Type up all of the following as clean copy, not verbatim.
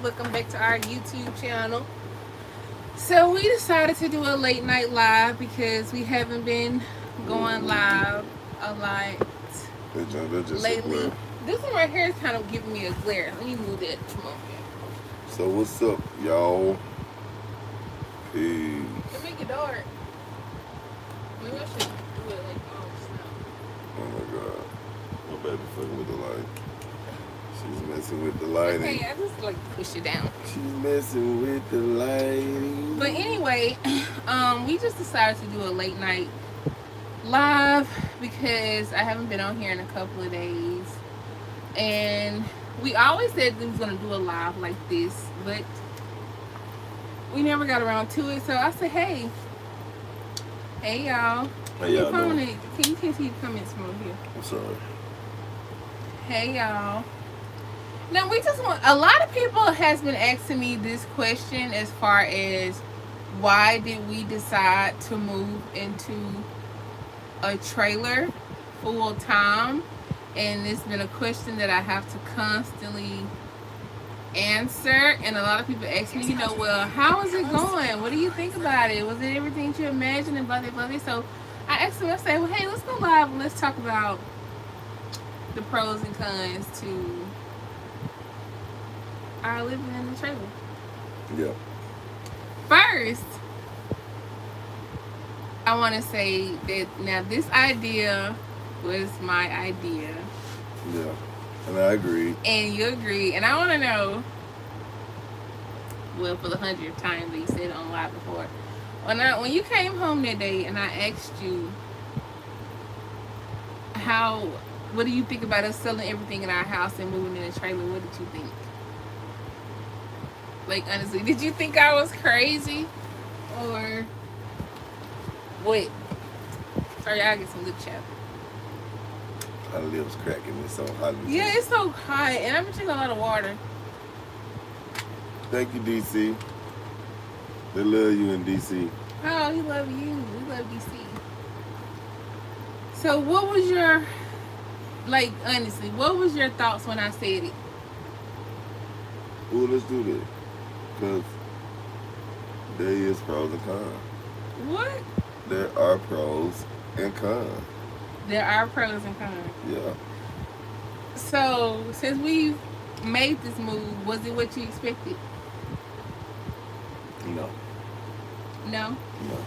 Welcome back to our YouTube channel. So we decided to do a late night live because we haven't been going live a lot lately. This one right here is kind of giving me a glare. Let me move that. Come on. So what's up, y'all? Peace. It make it dark. Maybe I should do it like oh my god. My baby fucking with the light. She's messing with the lighting. Okay, I just like push it down. She's messing with the lighting. But anyway, we just decided to do a late night live because I haven't been on here in a couple of days. And we always said we was going to do a live like this, but we never got around to it. So I said, hey y'all. Hey y'all doing? Can you see comments from over here? I'm sorry. Hey y'all. Now we just want, a lot of people has been asking me this question as far as why did we decide to move into a trailer full time, and it's been a question that I have to constantly answer. And a lot of people ask me, well, how is it going? What do you think about it? Was it everything you imagined and blah blah blah? So I asked them, I said, well, hey, let's go live and let's talk about the pros and cons to our living in the trailer. Yeah. First, I want to say that now this idea was my idea. Yeah. And I agree. And you agree. And I want to know, well, for the 100th time that you said it on live before, when you came home that day and I asked you what do you think about us selling everything in our house and moving in a trailer, what did you think? Like, honestly, did you think I was crazy? Or what? Sorry, I get some good chat. My lips cracking. It's so hot. Yeah, it's so hot. And I'm drinking a lot of water. Thank you, DC. They love you in DC. Oh, we love you. We love DC. So what was your, like, honestly, what was your thoughts when I said it? Ooh, let's do this. Because there is pros and cons. What? There are pros and cons. There are pros and cons. Yeah. So, since we made this move, was it what you expected? No. No? No.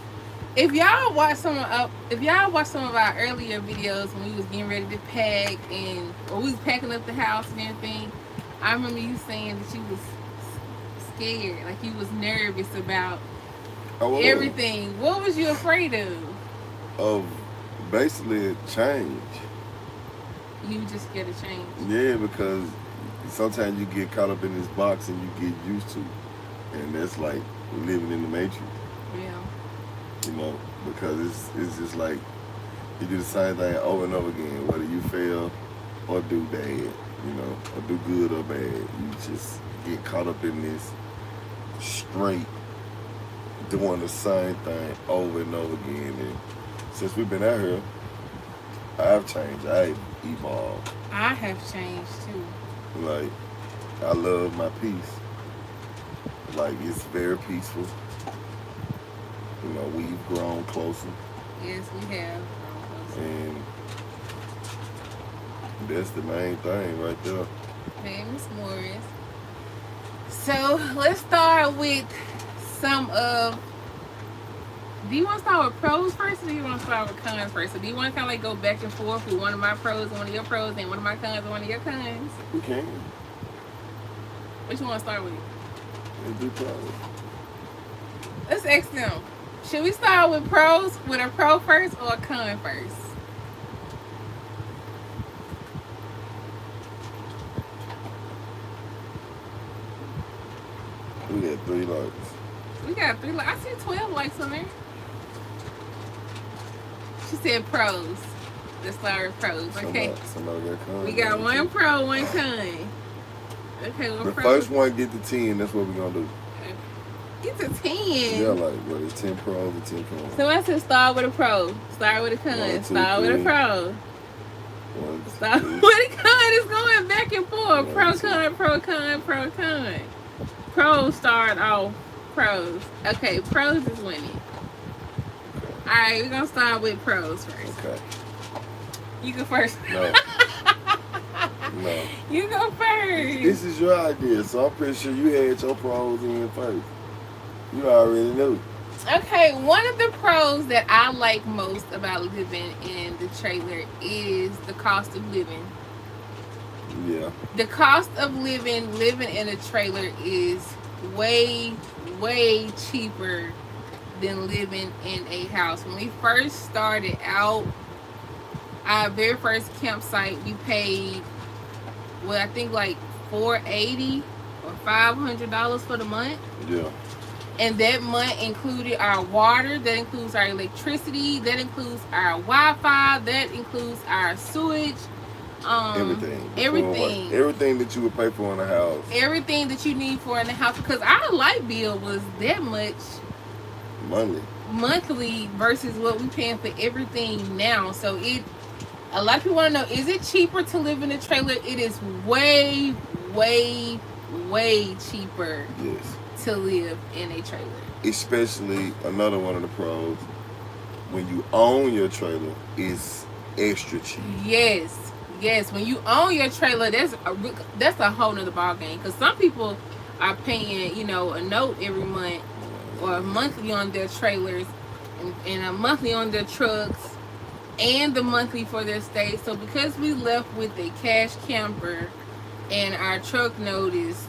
If y'all watch some of our earlier videos when we was getting ready to pack or we was packing up the house and everything, I remember you saying that you was scared, like you was nervous about everything. What was you afraid of? Of basically change. You just scared of change. Yeah, because sometimes you get caught up in this box and you get used to it. And that's like living in the matrix. Yeah. Because it's just like you do the same thing over and over again, whether you fail or do bad, or do good or bad. You just get caught up in this straight doing the same thing over and over again. And since we've been out here, I've changed. I've evolved. I have changed too. Like, I love my peace. Like, it's very peaceful. We've grown closer. Yes, we have grown closer. And that's the main thing right there. Hey, Miss Morris. So, let's start with some of... Do you want to start with pros first, or do you want to start with cons first? So do you want to kind of like go back and forth with one of my pros and one of your pros, and one of my cons and one of your cons? We can. What you want to start with? Let's do pros. Let's ask them. Should we start with pros, with a pro first or a con first? We got 3 likes. We got 3 likes. I see 12 likes on there. She said pros. Let's start with pros. Okay. Somebody got cons. We got 1 pro, 1 con. Okay, the first one get to 10. That's what we're gonna do. Get to 10. Yeah, like what is 10 pros and 10 cons? So I said start with a pro, start with a con, start with a pro. Start with a con. It's going back and forth. Pro con, pro con, pro con. Pros start off. Pros. Okay, pros is winning. Alright, we're gonna start with pros first. Okay. You go first. No. No. You go first. This is your idea, so I'm pretty sure you had your pros in first. You already knew. Okay, one of the pros that I like most about living in the trailer is the cost of living. Yeah. The cost of living in a trailer is way, way cheaper than living in a house. When we first started out, our very first campsite, we paid, well, I think like $480 or $500 for the month. Yeah. And that month included our water, that includes our electricity, that includes our Wi-Fi, that includes our sewage. Everything that you would pay for in a house. Everything that you need for in the house, because our light bill was that much monthly versus what we paying for everything now. So a lot of people want to know, is it cheaper to live in a trailer? It is way, way, way cheaper. Yes. To live in a trailer. Especially another one of the pros, when you own your trailer, it's extra cheap. Yes. When you own your trailer, that's a whole nother ball game. Because some people are paying, a note every month or monthly on their trailers, and a monthly on their trucks, and the monthly for their stay. So because we left with a cash camper, and our truck note is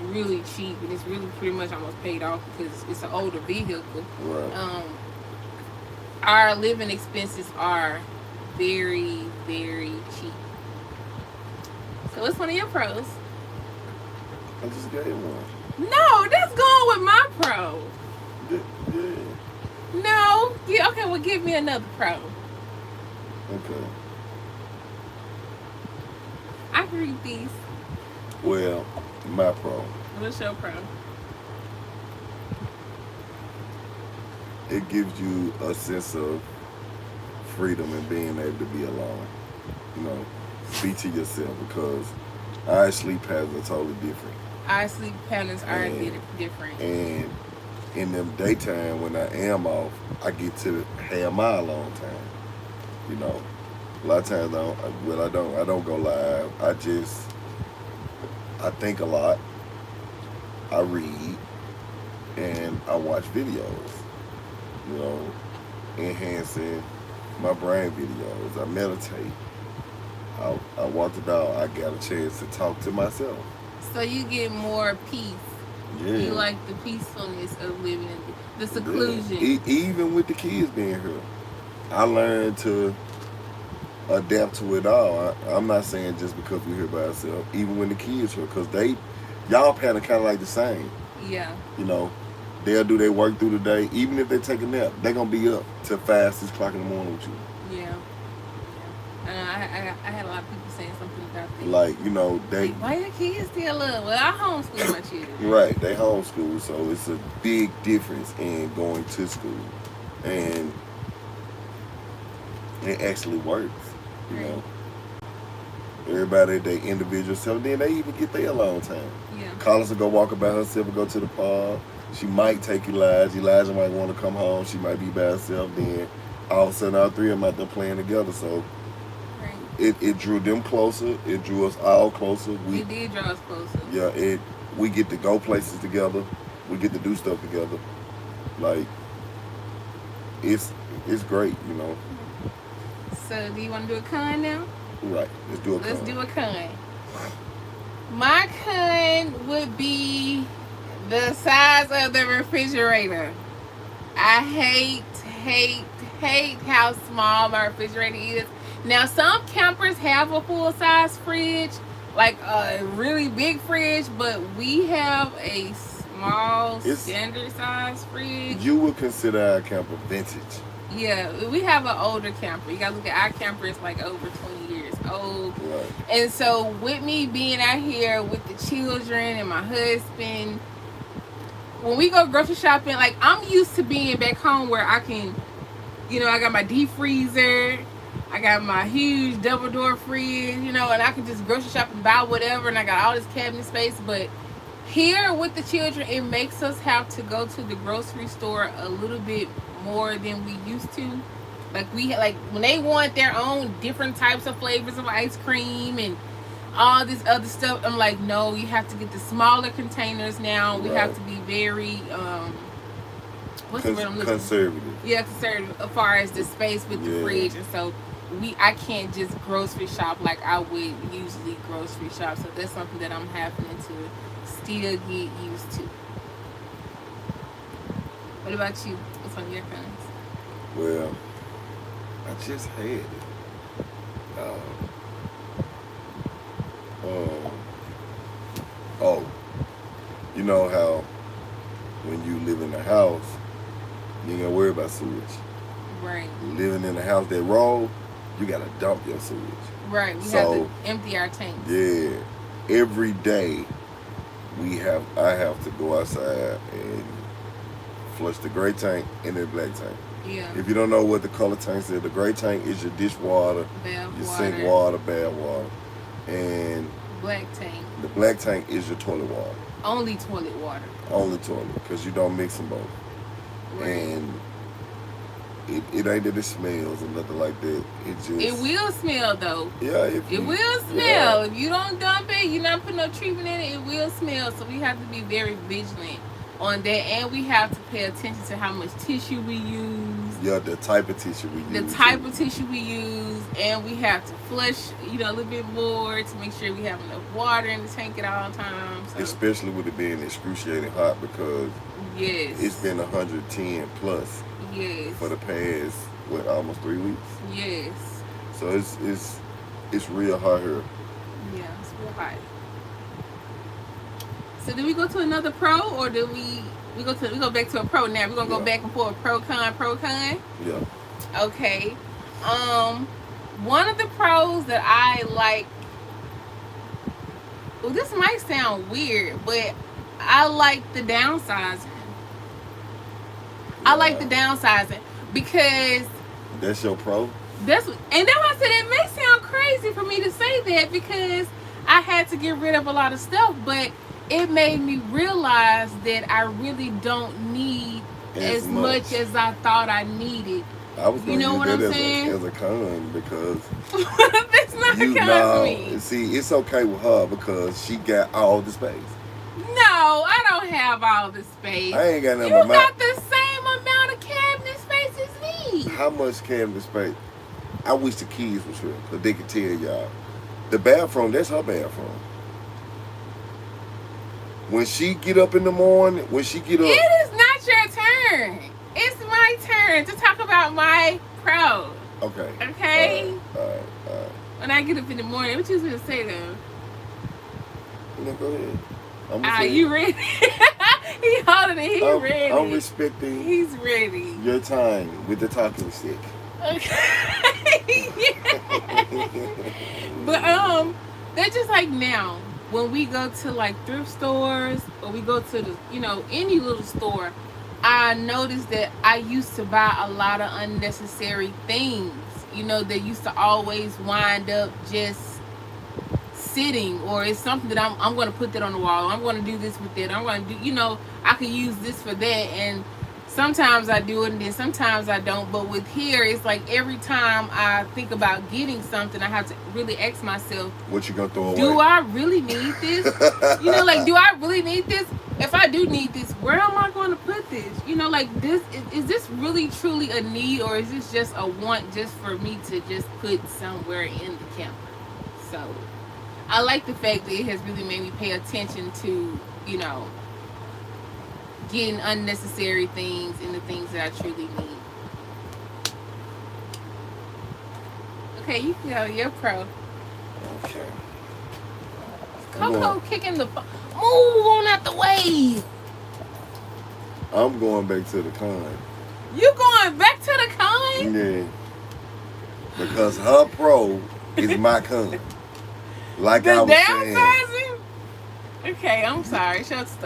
really cheap, and it's really pretty much almost paid off because it's an older vehicle. Right. Our living expenses are very, very cheap. So what's one of your pros? I just gave one. No, that's going with my pro. Yeah. No. Yeah, okay, well give me another pro. Okay. I can read these. Well, my pro. What's your pro? It gives you a sense of freedom and being able to be alone. Be to yourself, because our sleep patterns are totally different. Our sleep patterns are different. And in them daytime when I am off, I get to have my alone time. A lot of times I don't go live. I think a lot. I read and I watch videos. Enhancing my brain videos. I meditate. I walk the dog. I got a chance to talk to myself. So you get more peace. Yeah. You like the peacefulness of living, the seclusion. Yeah. Even with the kids being here, I learned to adapt to it all. I'm not saying just because we're here by ourselves. Even when the kids here, because y'all pattern kind of like the same. Yeah. They'll do their work through the day. Even if they take a nap, they're going to be up till 5, 6 o'clock in the morning with you. Yeah. I had a lot of people saying something about that. Like, why your kids still up? Well, I homeschool my children. Right, they homeschool, so it's a big difference in going to school. And it actually works, Everybody, they individual self, then they even get their alone time. Yeah. Collins will go walk by herself and go to the park. She might take Elijah. Elijah might want to come home. She might be by herself. Then all of a sudden, all three of them out there playing together. So it drew them closer. It drew us all closer. It did draw us closer. Yeah, we get to go places together. We get to do stuff together. Like, it's great, So do you want to do a con now? Right. Let's do a con. Let's do a con. My con would be the size of the refrigerator. I hate how small my refrigerator is. Now, some campers have a full-size fridge, like a really big fridge, but we have a small, standard-size fridge. You would consider our camper vintage. Yeah, we have an older camper. You gotta look at our camper. It's like over 20 years old. Right. And so with me being out here with the children and my husband, when we go grocery shopping, like, I'm used to being back home where I can, I got my deep freezer, I got my huge double door fridge, and I can just grocery shop and buy whatever, and I got all this cabinet space. But Here with the children, it makes us have to go to the grocery store a little bit more than we used to. Like when they want their own different types of flavors of ice cream and all this other stuff. I'm like, no, you have to get the smaller containers now. We have to be very what's the word I'm looking for? Conservative. Yeah, conservative as far as the space with the fridge, and so I can't just grocery shop like I would usually grocery shop. So that's something that I'm having to still get used to. What about you? What's on your cons? Well, I just had it. Oh, you know how when you live in a house, you ain't gotta worry about sewage. Right. Living in a house that raw, you gotta dump your sewage. Right. We have to empty our tanks. Yeah. Every day I have to go outside and flush the gray tank and the black tank. Yeah. If you don't know what the color tanks are, the gray tank is your dishwater, your sink water, bath water, and black tank. The black tank is your toilet water. Only toilet water. Only toilet, because you don't mix them both. Right. And it ain't that it smells or nothing like that. It will smell though. Yeah, it will smell. If you don't dump it, you're not putting no treatment in it, it will smell. So we have to be very vigilant on that, and we have to pay attention to how much tissue we use. Yeah, the type of tissue we use. The type of tissue we use, and we have to flush, a little bit more to make sure we have enough water in the tank at all times. So. Especially with it being excruciating hot, because it's been 110 plus. Yes. For the past almost 3 weeks. Yes. So it's real hot here. Yeah, it's real hot. So do we go to another pro, or do we go back to a pro now? We're gonna go back and forth, pro con. Yeah. Okay. One of the pros that I like. Well, this might sound weird, but I like the downsizing. I like the downsizing because that's your pro. And that's why I said it may sound crazy for me to say that, because I had to get rid of a lot of stuff, but it made me realize that I really don't need as much as I thought I needed. I was going to use that as a con, because that's not a con for me. See, it's okay with her because she got all the space. No, I don't have all the space. I ain't got nothing. You got the same amount of cabinet space as me. How much cabinet space? I wish the kids was here, but they could tell y'all. The bathroom, that's her bathroom. When she get up in the morning, It is not your turn. It's my turn to talk about my pro. Okay. Okay? All right. When I get up in the morning, what you going to say though? No, go ahead. You ready? He holding it. He ready. I'm respecting. He's ready. Your time with the talking stick. Okay. But they're just like now. When we go to like thrift stores, or we go to the any little store, I noticed that I used to buy a lot of unnecessary things. That used to always wind up just sitting, or it's something that I'm going to put that on the wall. I'm going to do this with it. I'm going to do, I could use this for that. And sometimes I do it, and then sometimes I don't. But with here, it's like every time I think about getting something, I have to really ask myself, what you going to throw away? Do I really need this? Do I really need this? If I do need this, where am I going to put this? This is this really truly a need, or is this just a want just for me to just put somewhere in the camper? So I like the fact that it has really made me pay attention to, getting unnecessary things and the things that I truly need. Okay, you can go. You're pro. Okay. Coco kicking the move on out the way. I'm going back to the con. You going back to the con? Yeah. Because her pro is my con. Like I was saying. Downsizing? Okay, I'm sorry.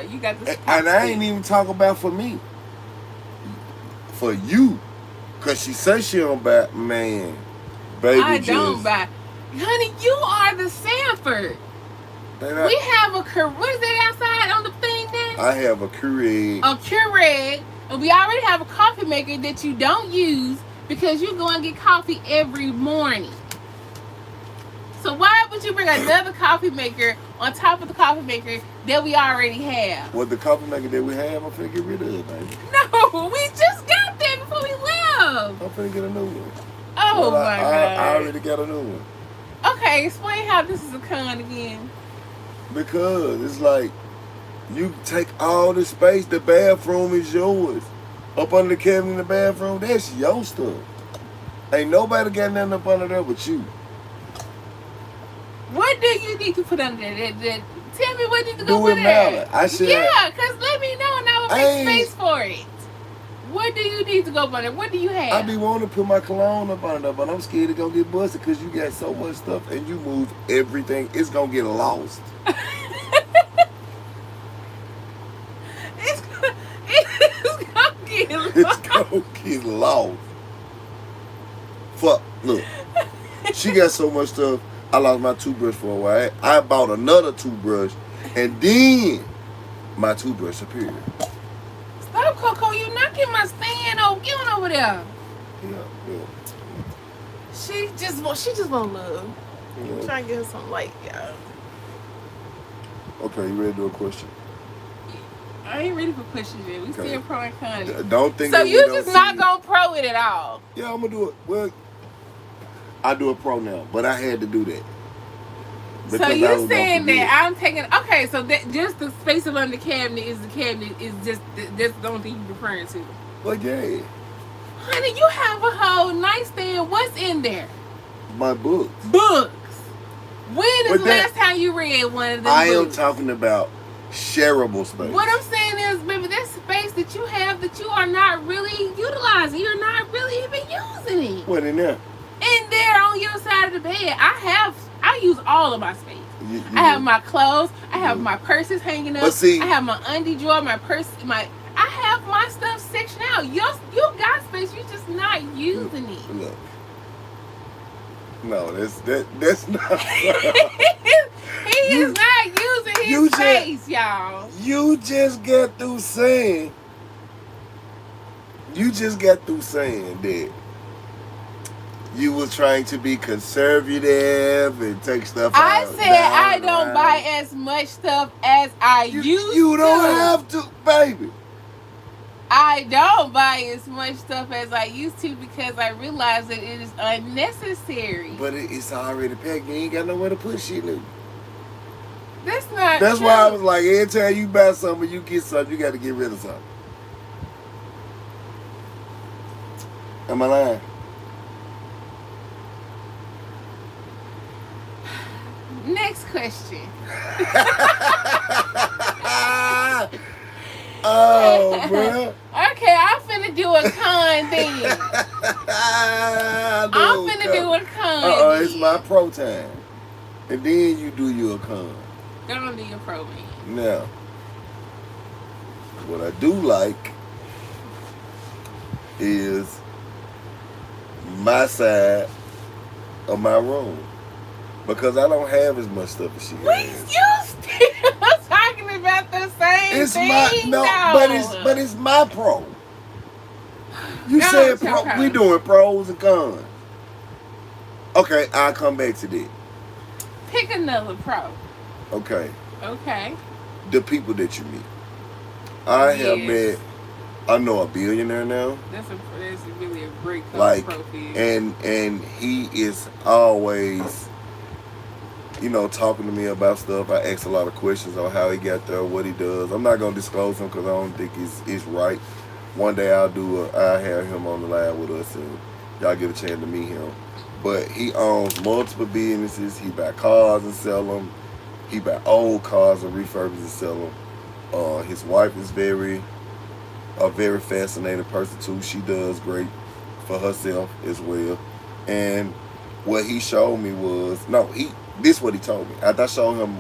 You got this. And I ain't even talking about for me. For you. Because she says she don't buy. Man. Baby, I don't buy. Honey, you are the Sanford. We have what is that outside on the I have a Keurig. A Keurig, and we already have a coffee maker that you don't use because you go and get coffee every morning. So why would you bring another coffee maker on top of the coffee maker that we already have? Well, the coffee maker that we have, I'm finna get rid of it, baby. No, we just got that before we left. I'm finna get a new one. Oh well, my God. I already got a new one. Okay, explain how this is a con again. Because it's like, you take all the space, the bathroom is yours. Up under the cabinet in the bathroom, that's your stuff. Ain't nobody got nothing up under there but you. What do you need to put under there? Tell me what needs to go Do it under there. matter. I should. Yeah, because let me know and I will make space for it. What do you need to go under there? What do you have? I be wanting to put my cologne up under there, but I'm scared it's going to get busted because you got so much stuff and you move everything. It's going to get lost. It's going to get lost. It's going to get lost. Fuck. Look. She got so much stuff. I lost my toothbrush for a while. I bought another toothbrush, and then my toothbrush appeared. Stop, Coco. You knocking my stand over. Get on over there. Yeah. She just won't love. Yeah. I'm trying to get her some light, y'all. Okay, you ready to do a question? I ain't ready for questions yet. We still pro and con. Don't think so that you we just don't not see gonna pro it at all. Yeah, I'm gonna do it. Well, I do a pro now, but I had to do that. So you saying that I'm taking so that just the space of under the cabinet is just that's the only thing you're referring to. Well, yeah. Honey, you have a whole nightstand. What's in there? My books. Books. When is the last time you read one of them I books? am talking about shareable space. What I'm saying is, baby, that space that you have that you are not really utilizing. You're not really even using it. What in there? In there on your side of the bed. I use all of my space. I have my clothes. I have my purses hanging up. But see, I have my undie drawer, my purse, I have my stuff sectioned out. You got space, you're just not using it. Look. No, that's not. He is not using his space, y'all. You just got through saying that you were trying to be conservative and take stuff out. I said I don't buy as much stuff as I used to. You don't have to, baby. I don't buy as much stuff as I used to because I realize that it is unnecessary. But it's already packed. You ain't got nowhere to put shit new. That's not That's true. why I was like, every time you buy something, you get something, you got to get rid of something. Am I lying? Next question. Oh, bro. Okay, I'm finna do a con then. I'm finna do a con. It's my pro time. And then you do your con. Don't do your pro man. Now, what I do like is my side of my room. Because I don't have as much stuff as she has. You still talking about the same thing? But it's my pro. You said pro. We doing pros and cons. Okay, I'll come back to that. Pick another pro. Okay. Okay. The people that you meet. I have met. I know a billionaire now. That's really a great like, profile. And he is always, talking to me about stuff. I ask a lot of questions on how he got there, what he does. I'm not gonna disclose him because I don't think it's right. One day I'll have him on the line with us and y'all get a chance to meet him. But he owns multiple businesses. He buy cars and sell them. He buy old cars and refurbish and sell them. His wife is a very fascinating person too. She does great for herself as well. And what he showed me was, this is what he told me. After I showed him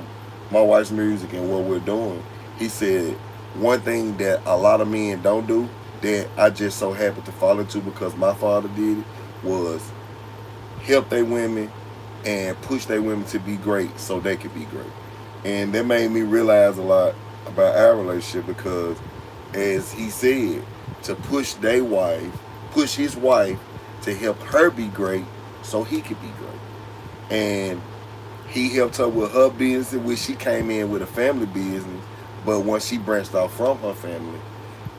my wife's music and what we're doing, he said, one thing that a lot of men don't do that I just so happened to fall into because my father did it was help their women and push their women to be great so they could be great. And that made me realize a lot about our relationship because, as he said, to push his wife to help her be great so he could be great. And he helped her with her business, which she came in with a family business. But once she branched off from her family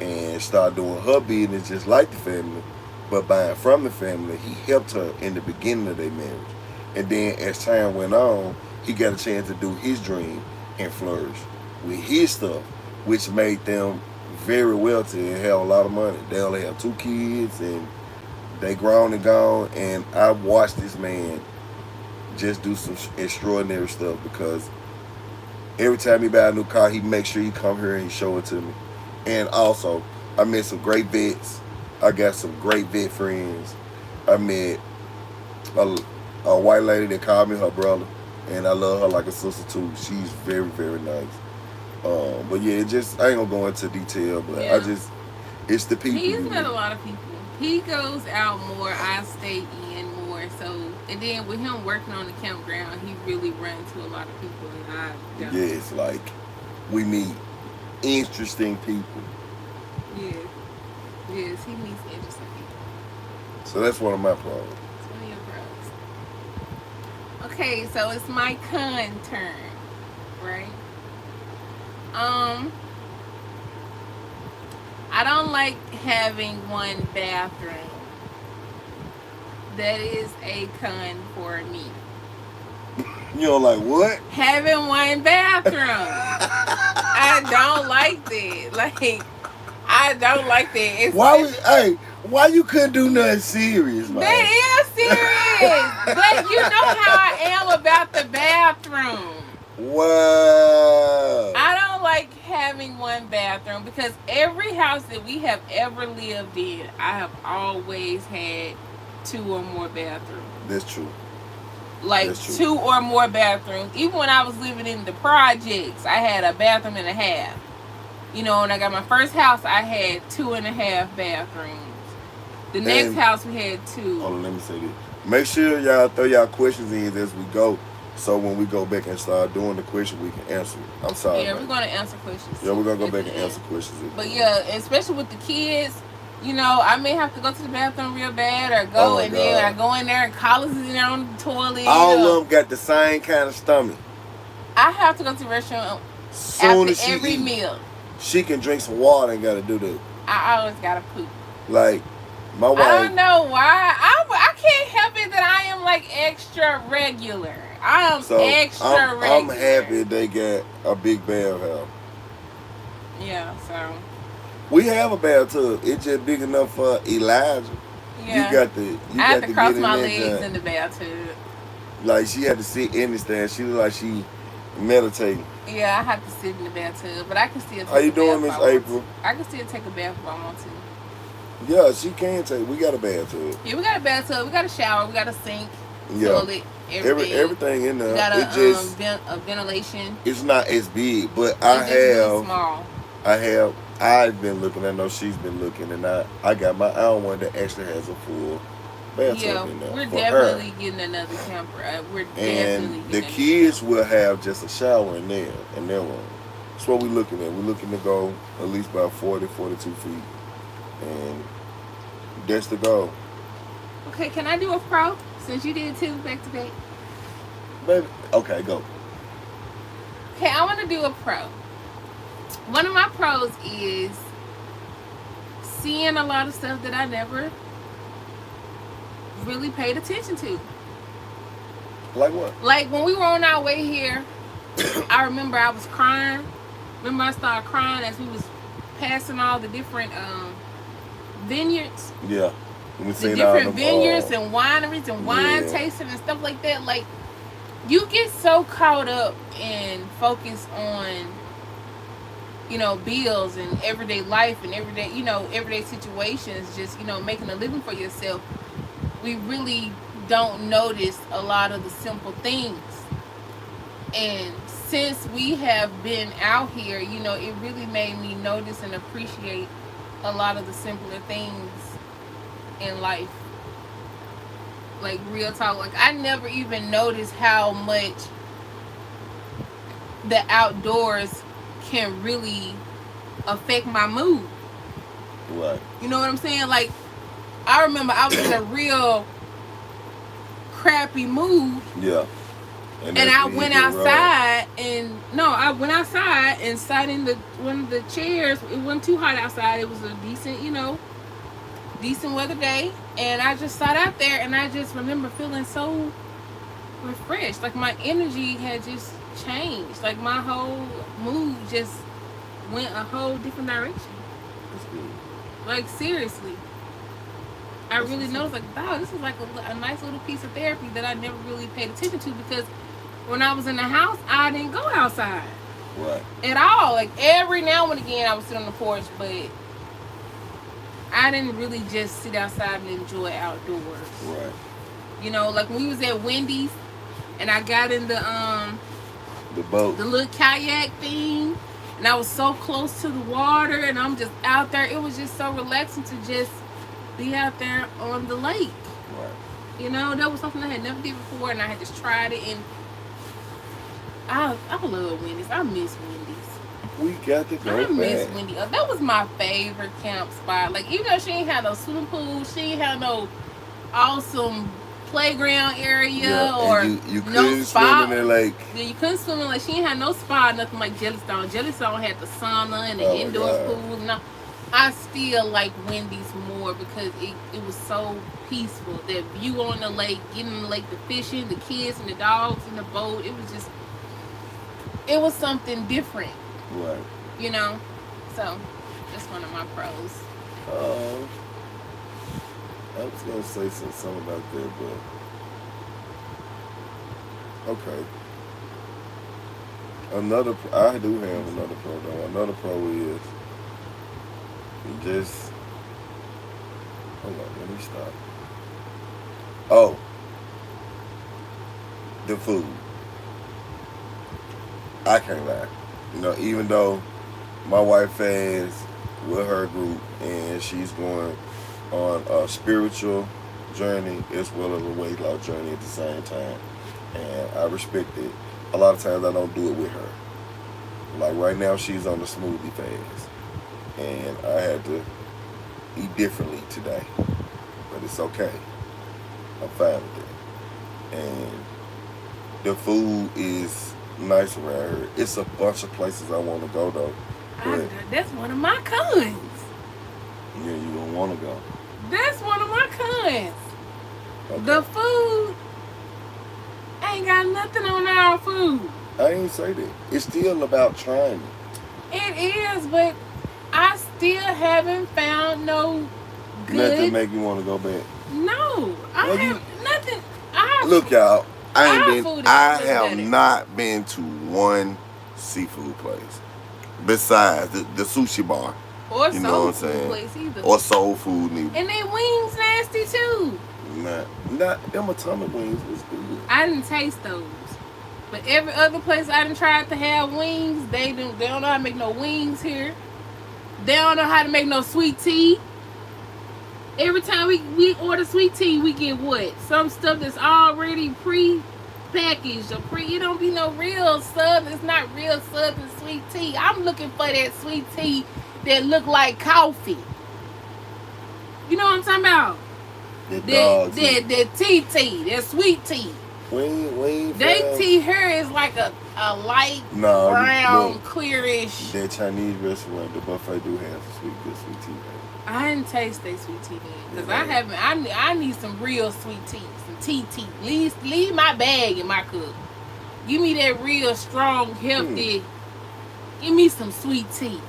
and started doing her business just like the family, but buying from the family, he helped her in the beginning of their marriage. And then as time went on, he got a chance to do his dream and flourish with his stuff, which made them very wealthy and have a lot of money. They only have 2 kids and they grown and gone. And I watched this man just do some extraordinary stuff because every time he buy a new car, he makes sure he come here and he show it to me. And also, I met some great vets. I got some great vet friends. I met a white lady that called me her brother, and I love her like a sister too. She's very, very nice. But yeah, I ain't gonna go into detail, but Yeah. it's the people. He's met a lot of people. He goes out more. I stay in more. So, and then with him working on the campground, he really runs to a lot of people, and I don't. Yeah, it's like we meet interesting people. Yeah. Yes, he meets interesting people. So that's one of my problems. It's one of your pros. Okay, so it's my con turn, right? I don't like having one bathroom. That is a con for me. You don't like what? Having one bathroom. I don't like that. Like, I don't like that. It's Why you couldn't do nothing serious, man? That is serious. But you know how I am about the bathroom. Wow. I don't like having one bathroom because every house that we have ever lived in, I have always had 2 or more bathrooms. That's true. Like That's true. 2 or more bathrooms. Even when I was living in the projects, I had a bathroom and a half. You know, when I got my first house, I had 2.5 bathrooms. The next house we had 2. Hold on, let me say this. Make sure y'all throw y'all questions in as we go. So when we go back and start doing the question, we can answer it. I'm sorry. Yeah, we're going to answer questions. Yeah, we're going to go back and answer questions. But yeah, especially with the kids, you know, I may have to go to the bathroom real bad or go then I go in there and Collins is in there on the toilet. All of them got the same kind of stomach. I have to go to the restroom Soon after every meal. She can drink some water and got to do that. I always got to poop. Like, my wife. I don't know why. I can't help it that I am like extra regular. I am extra regular. I'm happy they got a big bathhouse. Yeah, so. We have a bathtub. It's just big enough for Elijah. Yeah. I had to cross my legs in the bathtub. Like she had to sit in the stand. She looked like she meditating. Yeah, I have to sit in the bathtub, but I can still take How you doing, Miss April? I can still take a bath if I want to. Yeah, she can take. We got a bathtub. Yeah, we got a bathtub. We got a shower. We got a sink. Toilet. Everything in there. We got a ventilation. It's not as big, but Really small. I've been looking. I know she's been looking, and I got my own one that actually has a full bathtub in there. We're definitely getting another camper. And the kids will have just a shower in there, in their room. That's what we're looking at. We're looking to go at least about 40, 42 feet. And that's the goal. Okay, can I do a pro? Since you did 2 back to back. Baby, okay, go. Okay, I want to do a pro. One of my pros is seeing a lot of stuff that I never really paid attention to. Like what? Like when we were on our way here, I remember I was crying. Remember I started crying as we was passing all the different vineyards. Yeah. The different vineyards and wineries and wine tasting and stuff like that. Like, you get so caught up and focused on, you know, bills and everyday life and everyday situations, just, you know, making a living for yourself. We really don't notice a lot of the simple things. And since we have been out here, you know, it really made me notice and appreciate a lot of the simpler things in life. Like, real talk. Like, I never even noticed how much the outdoors can really affect my mood. Right. You know what I'm saying? Like, I remember I was in a real crappy mood. Yeah. And I went outside I went outside and sat in one of the chairs. It wasn't too hot outside. It was a decent weather day. And I just sat out there and I just remember feeling so refreshed. Like my energy had just changed. Like my whole mood just went a whole different direction. That's good. Like seriously. I really noticed, like, wow, this is like a nice little piece of therapy that I never really paid attention to, because when I was in the house, I didn't go outside. Right. At all. Like, every now and again, I would sit on the porch, but I didn't really just sit outside and enjoy outdoors. Right. You know, like when we was at Wendy's, and I got in the boat, the little kayak thing, and I was so close to the water, and I'm just out there. It was just so relaxing to just be out there on the lake. Right. You know, that was something I had never did before, and I had just tried it, and I love Wendy's. I miss Wendy's. We got to go back. I miss Wendy's. That was my favorite camp spot. Like, even though she ain't had no swimming pool, she ain't had no awesome playground area, or you no couldn't spa. swim in the lake. Yeah, you couldn't swim in the lake. She ain't had no spa, nothing like Jellystone. Jellystone had the sauna and the indoor pool. And I still like Wendy's more because it was so peaceful. That view on the lake, getting in the lake, the fishing, the kids and the dogs in the boat. It was something different. Right. You know? So, that's one of my pros. I was going to say something about that, but okay. I do have another pro though. Another pro is just, hold on, let me stop. Oh, the food. I can't lie. You know, even though my wife has with her group and she's going on a spiritual journey as well as a weight loss journey at the same time, and I respect it. A lot of times I don't do it with her. Like right now she's on the smoothie fast, and I had to eat differently today, but it's okay. I'm fine with it. And the food is nice around here. It's a bunch of places I want to go though. That's one of my cons. Yeah, you don't want to go. That's one of my cons. Okay. The food ain't got nothing on our food. I ain't say that. It's still about trying it. It is, but I still haven't found no good. Nothing make you want to go back. No, nothing. Look, y'all. I have better. not been to one seafood place besides the sushi bar. Or you know soul what I'm food saying? place either. Or soul food neither. And they wings nasty too. Not them atomic wings was good. I didn't taste those. But every other place I done tried to have wings, they don't know how to make no wings here. They don't know how to make no sweet tea. Every time we order sweet tea, we get what? Some stuff that's already pre-packaged or it don't be no real Southern. It's not real Southern sweet tea. I'm looking for that sweet tea that look like coffee. You know what I'm talking about? That tea, that sweet tea. They tea here is like a light brown, clearish. That Chinese restaurant, the buffet do have some good sweet tea. I didn't taste that sweet tea then, because I need some real sweet tea, some tea. Leave my bag in my cup. Give me that real strong, healthy. Give me some sweet tea.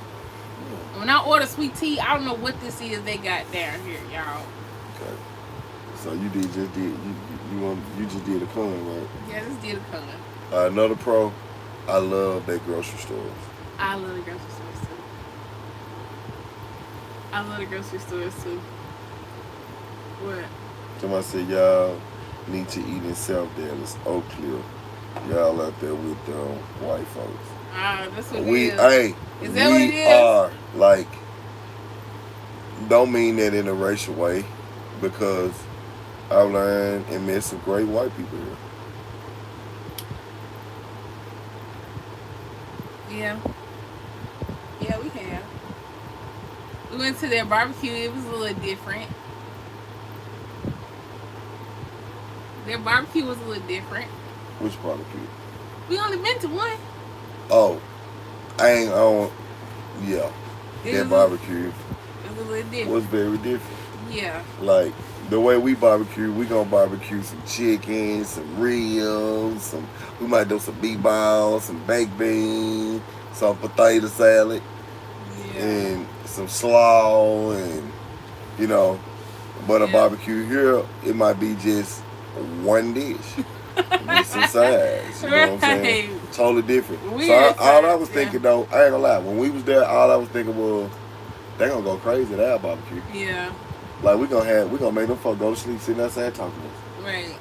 When I order sweet tea, I don't know what this is they got down here, y'all. Okay. So you just did a con, right? Yeah, just did a con. Another pro, I love their grocery stores. I love the grocery stores too. What? Somebody said y'all need to eat in South Dallas, Oak Cliff. Y'all out there with white folks. That's what we it is. Hey, is that what it is? Are like, don't mean that in a racial way, because I learned and met some great white people here. Yeah. We went to their barbecue. It was a little different. Their barbecue was a little different. Which barbecue? We only been to one. Oh, I ain't on. Yeah, that barbecue It was a little different. was very different. Yeah. Like the way we barbecue, we gonna barbecue some chicken, some ribs, we might do some meatballs, some baked beans, some potato salad, Yeah. and some slaw, and you know. But a barbecue here, it might be just one dish with some sides. You know what I'm saying? Totally different. All I was thinking though, I ain't gonna lie, when we was there, all I was thinking was, they gonna go crazy at our barbecue. Yeah. Like we gonna make them folk go to sleep sitting outside talking to us. Right.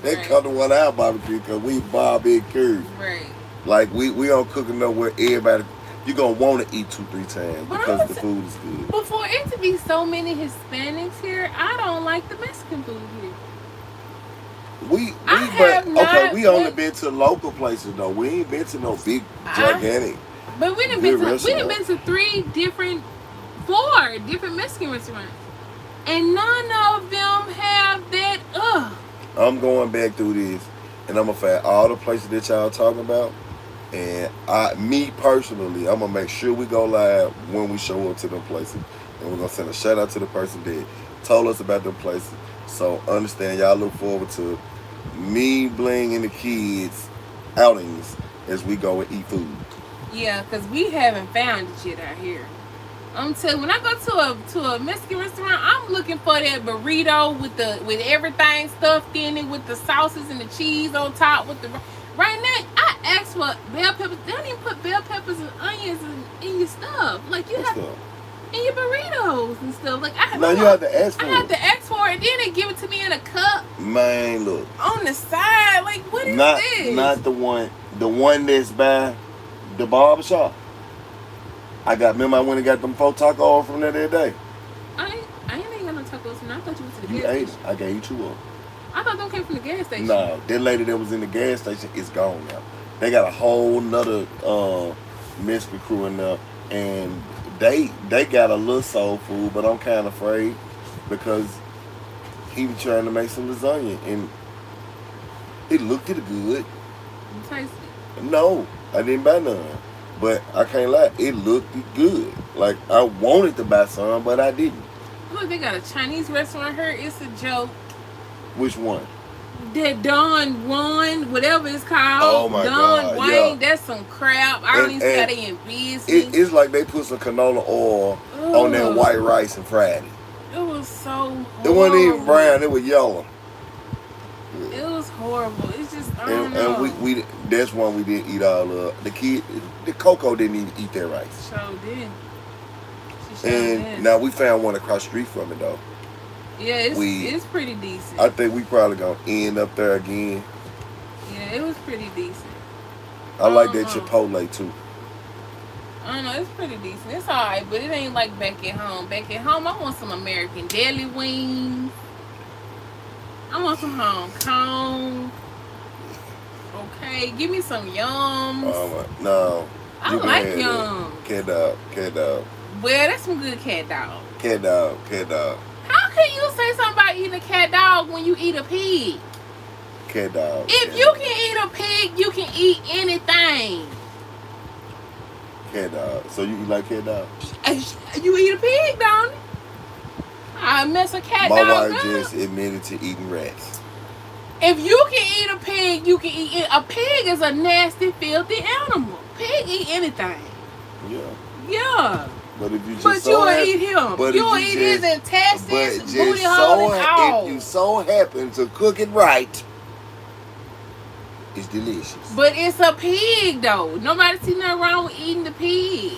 They come to one of our barbecue because we barbecue. Right. Like we don't cook enough where everybody, you gonna want to eat 2-3 times because the food is good. But for it to be so many Hispanics here, I don't like the Mexican food here. We only been to local places though. We ain't been to no big gigantic. But we done been to 4 different Mexican restaurants, and none of them have that. I'm going back through this, and I'm gonna find all the places that y'all talking about. And me personally, I'm gonna make sure we go live when we show up to them places, and we're gonna send a shout out to the person that told us about them places. So understand, y'all look forward to me, Bling, and the kids outings as we go and eat food. Yeah, because we haven't found it yet out here. I'm telling you, when I go to a Mexican restaurant, I'm looking for that burrito with everything stuffed in it, with the sauces and the cheese on top. Right now, I asked for bell peppers. They don't even put bell peppers and onions in your stuff. Like you have in your burritos and stuff. Like you have to ask for it. I have to ask for it. Then they give it to me in a cup. Man, look. On the side, like what is this? Not the one that's by the barber shop. Remember I went and got them 4 tacos from there that day. I ain't got no tacos from there. I thought you went to the You gas ate station. I gave you 2 of them. I thought them came from the gas station. No, that lady that was in the gas station is gone now. They got a whole nother Mexican crew in there, and they got a little soul food, but I'm kind of afraid because he was trying to make some lasagna, and it looked good. You tasted it? No, I didn't buy none. But I can't lie, it looked good. Like, I wanted to buy some, but I didn't. Look, they got a Chinese restaurant here. It's a joke. Which one? That Don Juan, whatever it's called. Oh, my God. Don Wayne, that's some crap. I don't even see how they in business. It's like they put some canola oil on that white rice and fried it. It was so horrible. It wasn't even brown, it was yellow. It was horrible. It's just, I don't know. And we that's one we didn't eat all of. The Coco didn't even eat that rice. Sure did. And now we found one across the street from it though. Yeah, it's pretty decent. I think we probably gonna end up there again. Yeah, it was pretty decent. I like that Chipotle too. I don't know, it's pretty decent. It's alright, but it ain't like back at home. Back at home, I want some American deli wings. I want some Hong Kong. Okay, give me some yums. No. I like yums. Cat dog. Well, that's some good cat dog. Cat dog. How can you say something about eating a cat dog when you eat a pig? Cat dog. If you can eat a pig, you can eat anything. Cat dog. So you like cat dog? You eat a pig, don't you? I mess a cat My dog wife up. just admitted to eating rats. If you can eat a pig, you can eat it. A pig is a nasty, filthy animal. Pig eat anything. Yeah. But if you just But you will eat him. You will eat his intestines, booty hole, and all. If you so happen to cook it right, it's delicious. But it's a pig, though. Nobody see nothing wrong with eating the pig.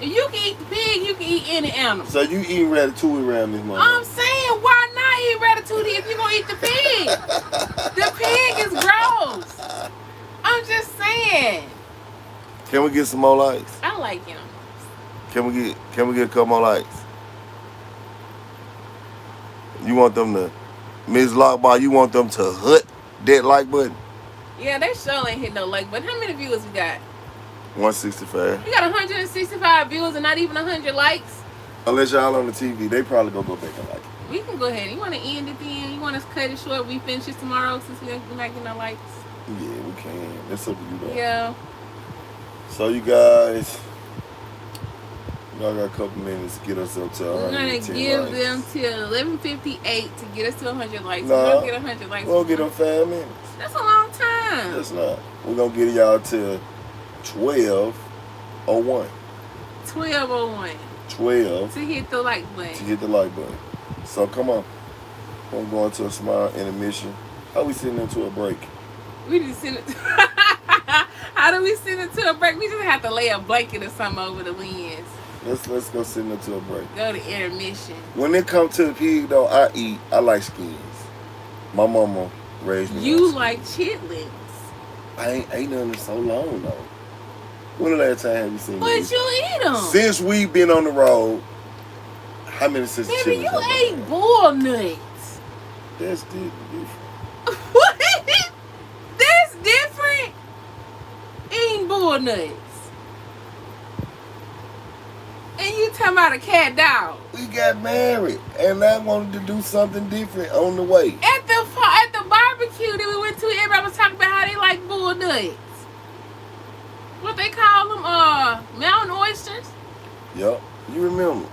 If you can eat the pig, you can eat any animal. So you eat ratatouille around this morning? I'm saying, why not eat ratatouille if you're going to eat the pig? The pig is gross. I'm just saying. Can we get some more lights? I like him. Can we get a couple more lights? You want them to, Ms. Lockball, you want them to hit that like button? Yeah, they sure ain't hit no like button. How many viewers we got? 165. We got 165 views and not even 100 likes. Unless y'all on the TV, they probably gonna go back and like it. We can go ahead. You want to end it then? You want us to cut it short? We finish it tomorrow since we're not getting no likes. Yeah, we can. That's up to you though. Yeah. So you guys, y'all got a couple minutes to get us up to 110 We're gonna give likes. them till 11:58 to get us to 100 likes. Nah, We're gonna get 100 likes. We're gonna get them 5 minutes. That's a long time. That's not. We're gonna get y'all to 12:01. 12:01 12 to hit the like button. to hit the like button. So come on. I'm going to a small intermission. How we sitting into a break? We just send it. How do we send it to a break? We just have to lay a blanket or something over the lens. Let's go sit into a break. Go to intermission. When it comes to the pig though, I like skins. My mama raised me. You on like chitlins. I ain't ate none in so long though. When the last time have you seen But these? you eat them. Since we've been on the road, how many since Baby, children you have ate had? bull nuts. That's different. What? That's different. Eating bull nuts. And you talking about a cat dog. We got married, and I wanted to do something different on the way. At the barbecue that we went to, everybody was talking about how they like bull nuts. What they call them? Mountain oysters. Yup, you remember?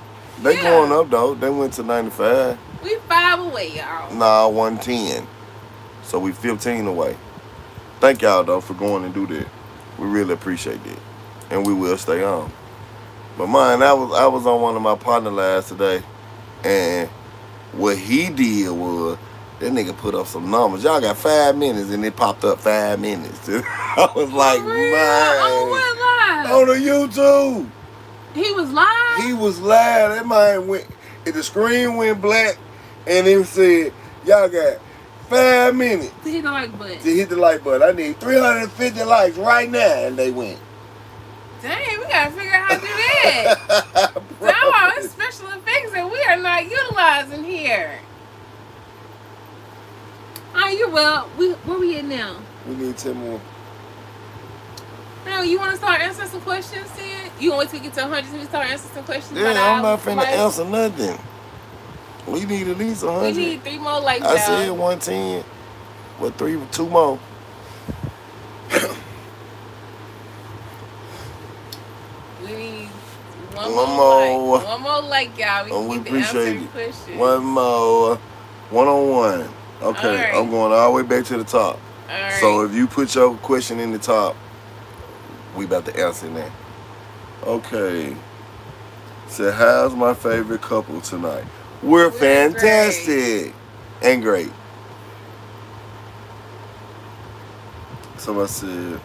They Yeah. going up though. They went to 95. We 5 away, y'all. Nah, 110. So we 15 away. Thank y'all though for going and do that. We really appreciate that, and we will stay on. But mine, I was on one of my partner lives today, and what he did was that nigga put up some numbers. Y'all got 5 minutes, and it popped up 5 minutes. I was like, For real? man, On what live? on the YouTube. He was live? He was live. That man went, the screen went black, and it said, y'all got 5 minutes To hit the like button. to hit the like button. I need 350 likes right now, and they went. Dang, we gotta figure out how to do that. Bro, No, it's special effects that we are not utilizing here. Oh, you well. Where we at now? we need 10 more. No, you want to start answering some questions then? You want to wait till we get to 100 and we start answering some questions? Yeah, about I'm not our finna life? answer nothing. We need at least 100. We need 3 more likes, I y'all. said 110. What, 2 more? We need One one more. more like. One more like, y'all. We Oh, can we get the answering appreciate it. questions. One more. 1-on-1. Okay, All right. I'm going all the way back to the top. All right. So if you put your question in the top, we about to answer that. Okay. So how's my favorite couple tonight? We're fantastic and great. Somebody said,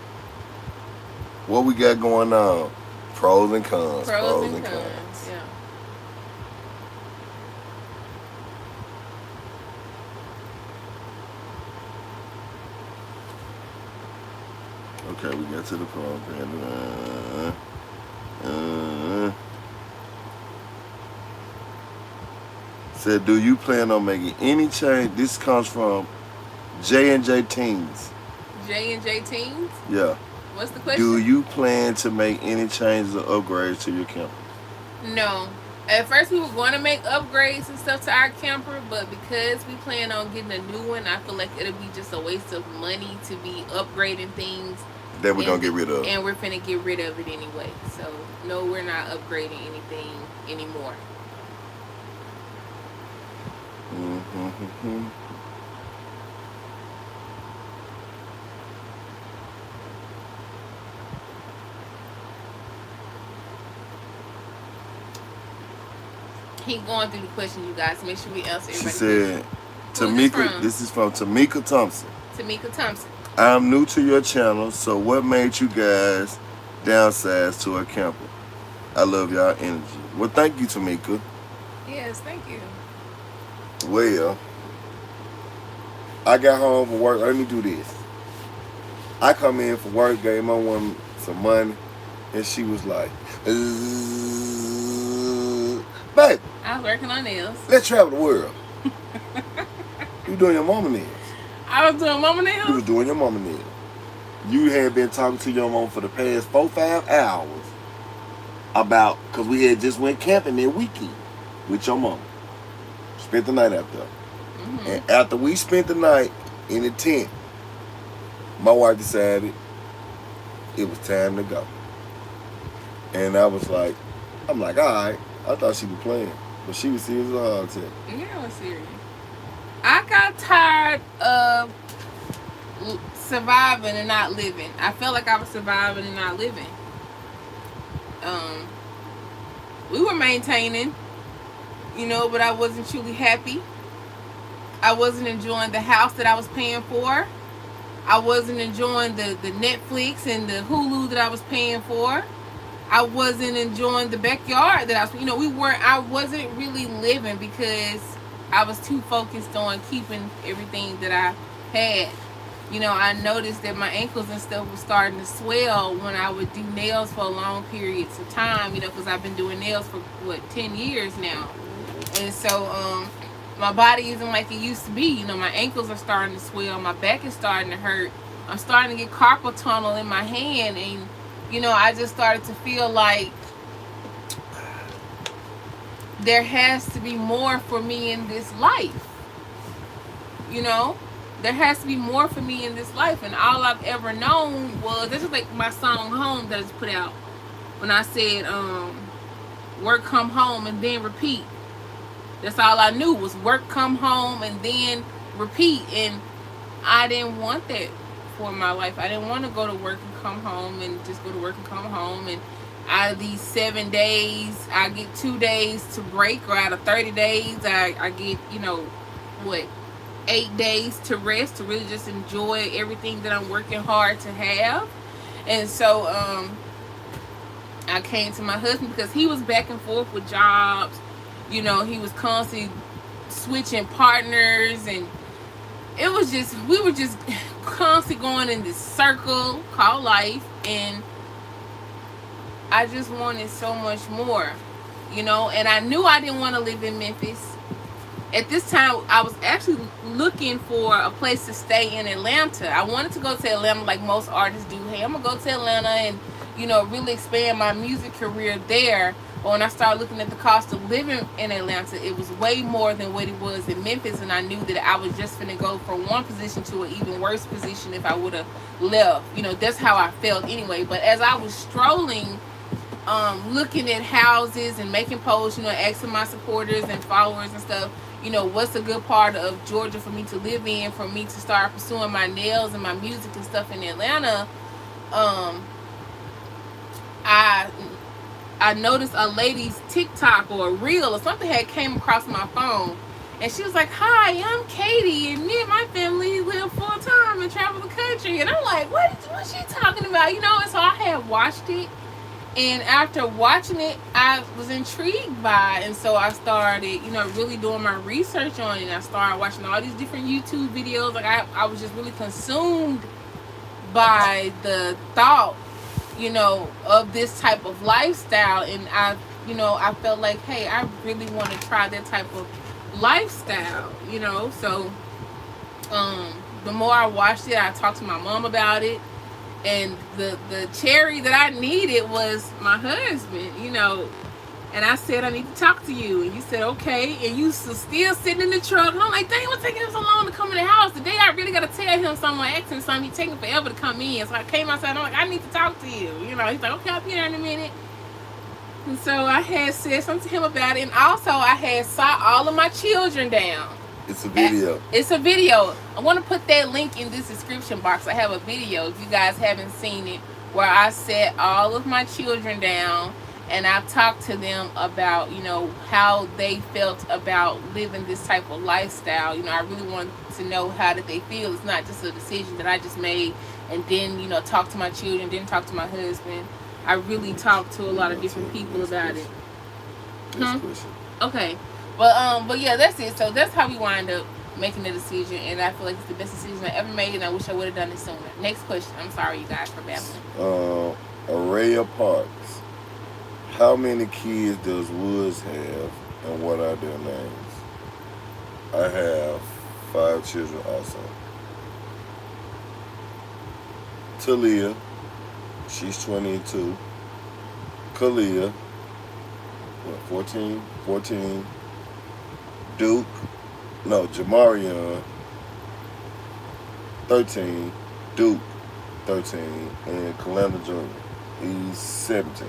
what we got going on? Pros and cons. Pros and cons. Yeah. Okay, we got to the program. Said, do you plan on making any change? This comes from J&J Teens. J&J Teens? Yeah. What's the question? Do you plan to make any changes or upgrades to your camper? No. At first, we were going to make upgrades and stuff to our camper, but because we plan on getting a new one, I feel like it'll be just a waste of money to be upgrading things. That we're going to get rid of. And we're finna get rid of it anyway. So, no, we're not upgrading anything anymore. Mm-hmm. Keep going through the questions, you guys. Make sure we answer She everybody's said, Who's this Tamika, from? this is from Tamika Thompson. Tamika Thompson. I'm new to your channel, so what made you guys downsize to a camper? I love y'all energy. Well, thank you, Tamika. Yes, thank you. Well, I got home from work. Let me do this. I come in from work, gave my woman some money, and she was like, baby, I was working on nails. let's travel the world. You doing your mama nails. I was doing mama You nails. was doing your mama nails. You had been talking to your mom for the past 4-5 hours about, because we had just went camping that weekend with your mom. Spent the night out there. Mm-hmm. And after we spent the night in the tent, my wife decided it was time to go. And I'm like, all right. I thought she was playing, but she was serious as a hard attack. Yeah, I was serious. I got tired of surviving and not living. I felt like I was surviving and not living. We were maintaining, but I wasn't truly happy. I wasn't enjoying the house that I was paying for. I wasn't enjoying the Netflix and the Hulu that I was paying for. I wasn't enjoying the backyard that I wasn't really living because I was too focused on keeping everything that I had. I noticed that my ankles and stuff were starting to swell when I would do nails for long periods of time, because I've been doing nails for, 10 years now. And so, my body isn't like it used to be. My ankles are starting to swell. My back is starting to hurt. I'm starting to get carpal tunnel in my hand. And, I just started to feel like there has to be more for me in this life. There has to be more for me in this life. And all I've ever known was, this is like my song Home that I just put out. When I said, work, come home, and then repeat. That's all I knew was work, come home, and then repeat. And I didn't want that for my life. I didn't want to go to work and come home and just go to work and come home. And out of these 7 days, I get 2 days to break. Or out of 30 days, I get, 8 days to rest, to really just enjoy everything that I'm working hard to have. And so I came to my husband because he was back and forth with jobs. He was constantly switching partners, and we were just constantly going in this circle called life. And I just wanted so much more, and I knew I didn't want to live in Memphis. At this time, I was actually looking for a place to stay in Atlanta. I wanted to go to Atlanta like most artists do. Hey, I'm going to go to Atlanta and, really expand my music career there. But when I started looking at the cost of living in Atlanta, it was way more than what it was in Memphis. And I knew that I was just going to go from one position to an even worse position if I would have left. That's how I felt anyway. But as I was strolling, looking at houses and making posts, asking my supporters and followers and stuff, what's a good part of Georgia for me to live in, for me to start pursuing my nails and my music and stuff in Atlanta. I noticed a lady's TikTok or a reel or something had came across my phone, and she was like, "Hi, I'm Katie, and me and my family live full time and travel the country." And I'm like, what's she talking about? And so I had watched it. And after watching it, I was intrigued by it. And so I started, really doing my research on it. And I started watching all these different YouTube videos. Like, I was just really consumed by the thought, of this type of lifestyle. And I felt like, hey, I really want to try that type of lifestyle, So the more I watched it, I talked to my mom about it. And the cherry that I needed was my husband, And I said, I need to talk to you. And you said, okay. And you still sitting in the truck. And I'm like, dang, what's taking him so long to come in the house? Today I really got to tell him something. I asked him something. He's taking forever to come in. So I came outside. And I'm like, I need to talk to you. He's like, okay, I'll be there in a minute. And so I had said something to him about it. And also I had saw all of my children down. It's a video. It's a video. I want to put that link in this description box. I have a video, if you guys haven't seen it, where I set all of my children down and I talked to them about, how they felt about living this type of lifestyle. I really wanted to know how did they feel. It's not just a decision that I just made and then, talk to my children, then talk to my husband. I really talked to a lot of different people about it. Okay. But yeah, that's it. So that's how we wind up making the decision, and I feel like it's the best decision I ever made, and I wish I would have done it sooner. Next question. I'm sorry, you guys, for babbling. Araya Parks. How many kids does Woods have, and what are their names? I have 5 children also. Talia, she's 22. Kalia, what, 14? 14. Duke, no, Jamarion, 13. Duke, 13. And Kalanda Jr., he's 17.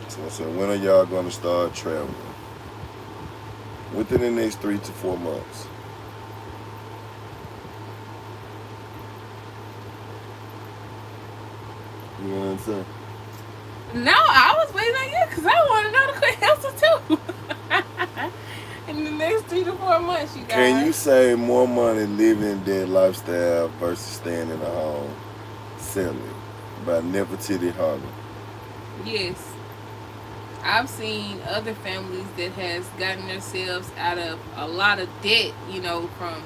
So I said, when are y'all going to start traveling? Within the next 3 to 4 months. You know what I'm saying? No, I was waiting on you because I want to know the quick answer too. In the next 3 to 4 months, you guys. Can you save more money living that lifestyle versus staying in a home selling by Nefertiti Harlem? Yes. I've seen other families that has gotten themselves out of a lot of debt, from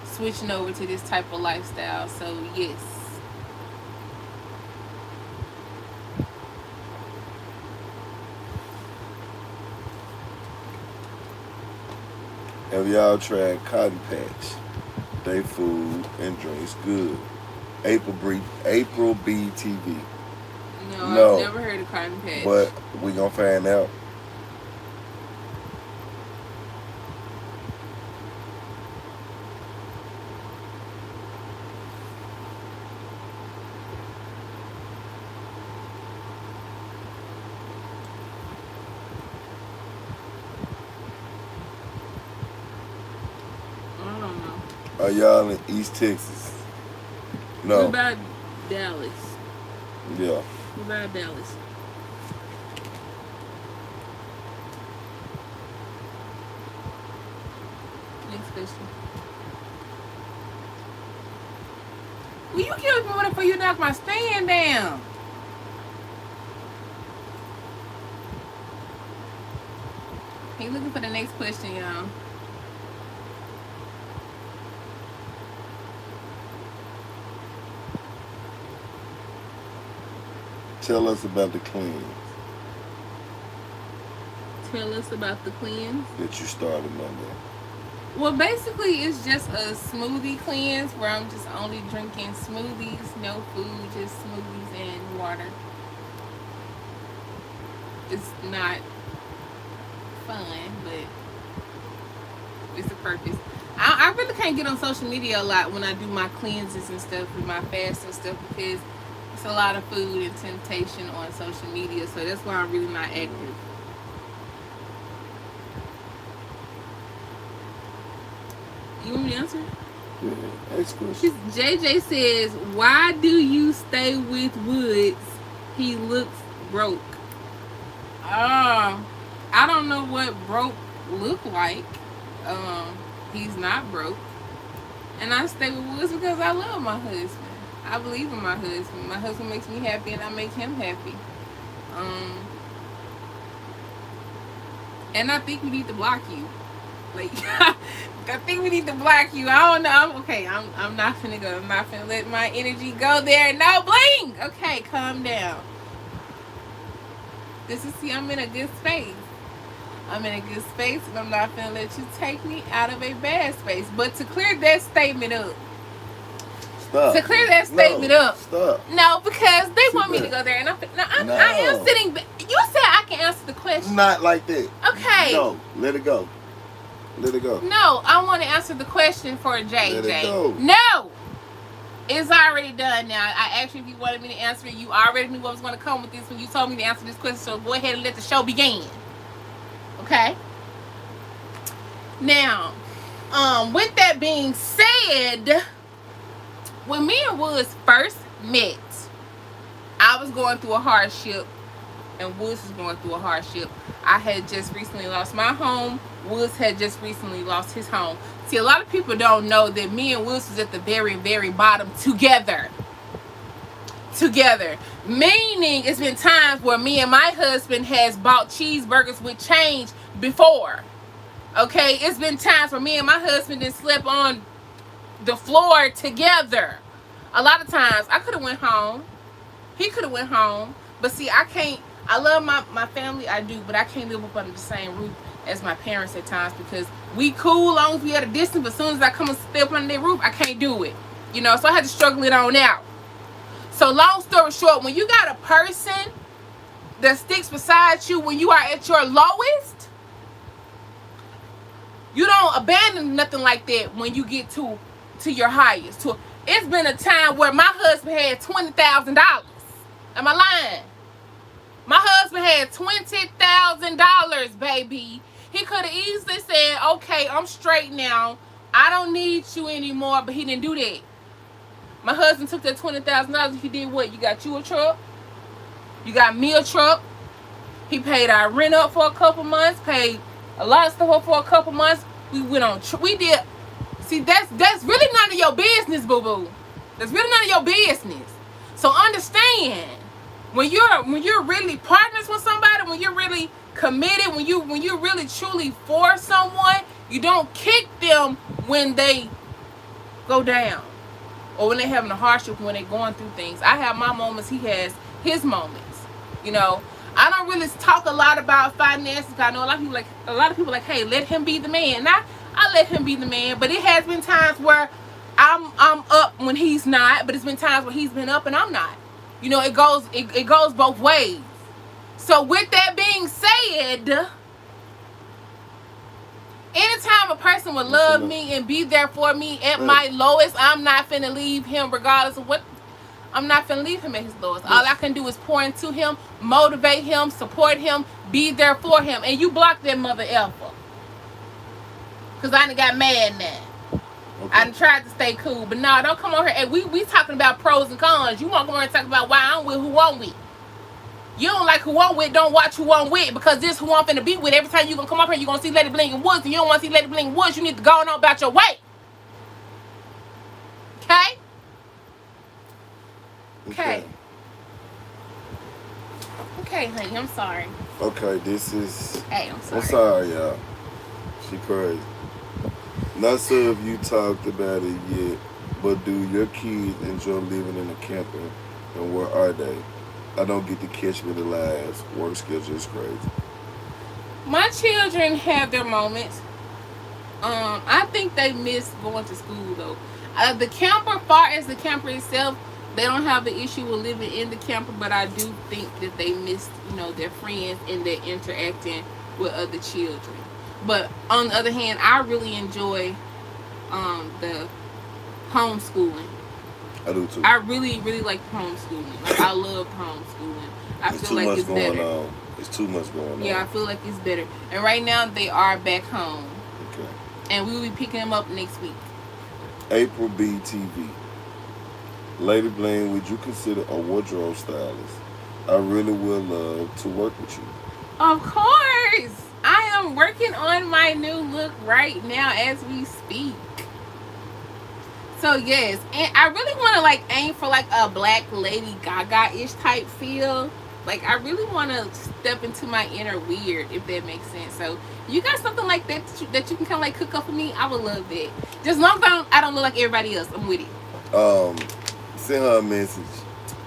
switching over to this type of lifestyle. So yes. Have y'all tried Cotton Patch? They food and drinks good. April B TV. No, I've never heard of Cotton Patch. But we gonna find out. I don't know. Are y'all in East Texas? No. What about Dallas? Yeah. What about Dallas? Next question. Will you give me one before you knock my stand down? He looking for the next question, y'all. Tell us about the cleanse Tell us about the cleanse. that you started Monday. Well, basically, it's just a smoothie cleanse where I'm just only drinking smoothies, no food, just smoothies and water. It's not fun, but it's a purpose. I really can't get on social media a lot when I do my cleanses and stuff with my fast and stuff because it's a lot of food and temptation on social media, so that's why I'm really not active. You want me to answer? Yeah, next question. JJ says, why do you stay with Woods? He looks broke. I don't know what broke look like. He's not broke. And I stay with Woods because I love my husband. I believe in my husband. My husband makes me happy and I make him happy. And I think we need to block you. Like, I think we need to block you. I don't know. I'm not finna go. I'm not finna let my energy go there. No, bling! Okay, calm down. I'm in a good space. I'm in a good space, and I'm not finna let you take me out of a bad space. But to clear that statement up. Stop. To clear that statement up. Stop. No, because they Sit want me back. to go there, and No. I am sitting back. You said I can answer the question. Not like that. Okay. No, let it go. Let it go. No, I want to answer the question for JJ. Let it go. No! It's already done now. I asked you if you wanted me to answer it. You already knew what was going to come with this when you told me to answer this question, so go ahead and let the show begin. Okay? Now, with that being said, when me and Woods first met, I was going through a hardship, and Woods was going through a hardship. I had just recently lost my home. Woods had just recently lost his home. See, a lot of people don't know that me and Woods was at the very, very bottom together. Meaning, it's been times where me and my husband has bought cheeseburgers with change before. Okay? It's been times where me and my husband done slept on the floor together. A lot of times, I could have went home. He could have went home. But see, I can't. I love my family, I do, but I can't live up under the same roof as my parents at times, because we cool long as we at a distance, but as soon as I come and step under their roof, I can't do it. So I had to struggle it on out. So long story short, when you got a person that sticks beside you when you are at your lowest, you don't abandon nothing like that when you get to your highest. It's been a time where my husband had $20,000. Am I lying? My husband had $20,000, baby. He could have easily said, okay, I'm straight now. I don't need you anymore, but he didn't do that. My husband took that $20,000. He did what? You got you a truck. You got me a truck. He paid our rent up for a couple months. Paid a lot of stuff up for a couple months. We went on. We did. See, that's really none of your business, boo boo. That's really none of your business. So understand, when you're really partners with somebody, when you're really committed, when you're really truly for someone, you don't kick them when they go down. Or when they're having a hardship, when they're going through things. I have my moments, he has his moments. I don't really talk a lot about finances. I know a lot of people like, hey, let him be the man. And I let him be the man, but it has been times where I'm up when he's not, but it's been times where he's been up and I'm not. It goes both ways. So with that being said, anytime a person would love me and be there for me at my lowest, I'm not finna leave him regardless of what. I'm not finna leave him at his lowest. All I can do is pour into him, motivate him, support him, be there for him. And you block that mother effer. Because I done got mad now. Okay. I done tried to stay cool. But no, don't come over here. Hey, we talking about pros and cons. You want to come over and talk about why I'm with who I'm with. You don't like who I'm with, don't watch who I'm with, because this who I'm finna be with. Every time you gonna come up here, you gonna see Laddyblingg and Woods, and you don't want to see Laddyblingg and Woods, you need to go on about your way. Okay? Okay. Okay, honey, I'm sorry. Okay, this is... Hey, I'm sorry. I'm sorry, y'all. She crazy. Not sure if you talked about it yet, but do your kids enjoy living in a camper, and where are they? I don't get to catch me the last. Work schedule is crazy. My children have their moments. I think they miss going to school, though. The camper, far as the camper itself, they don't have an issue with living in the camper, but I do think that they miss, their friends and their interacting with other children. But on the other hand, I really enjoy the homeschooling. I do too. I really, really like homeschooling. Like, I love homeschooling. I feel like it's better. It's too much going on. Yeah, I feel like it's better. And right now, they are back home. Okay. And we will be picking them up next week. April BTV. Laddyblingg, would you consider a wardrobe stylist? I really would love to work with you. Of course! I am working on my new look right now as we speak. So yes, and I really want to aim for a Black Lady Gaga-ish type feel. I really want to step into my inner weird, if that makes sense. So you got something like that that you can kind of cook up for me? I would love that. Just long as I don't look like everybody else, I'm with it. Send her a message.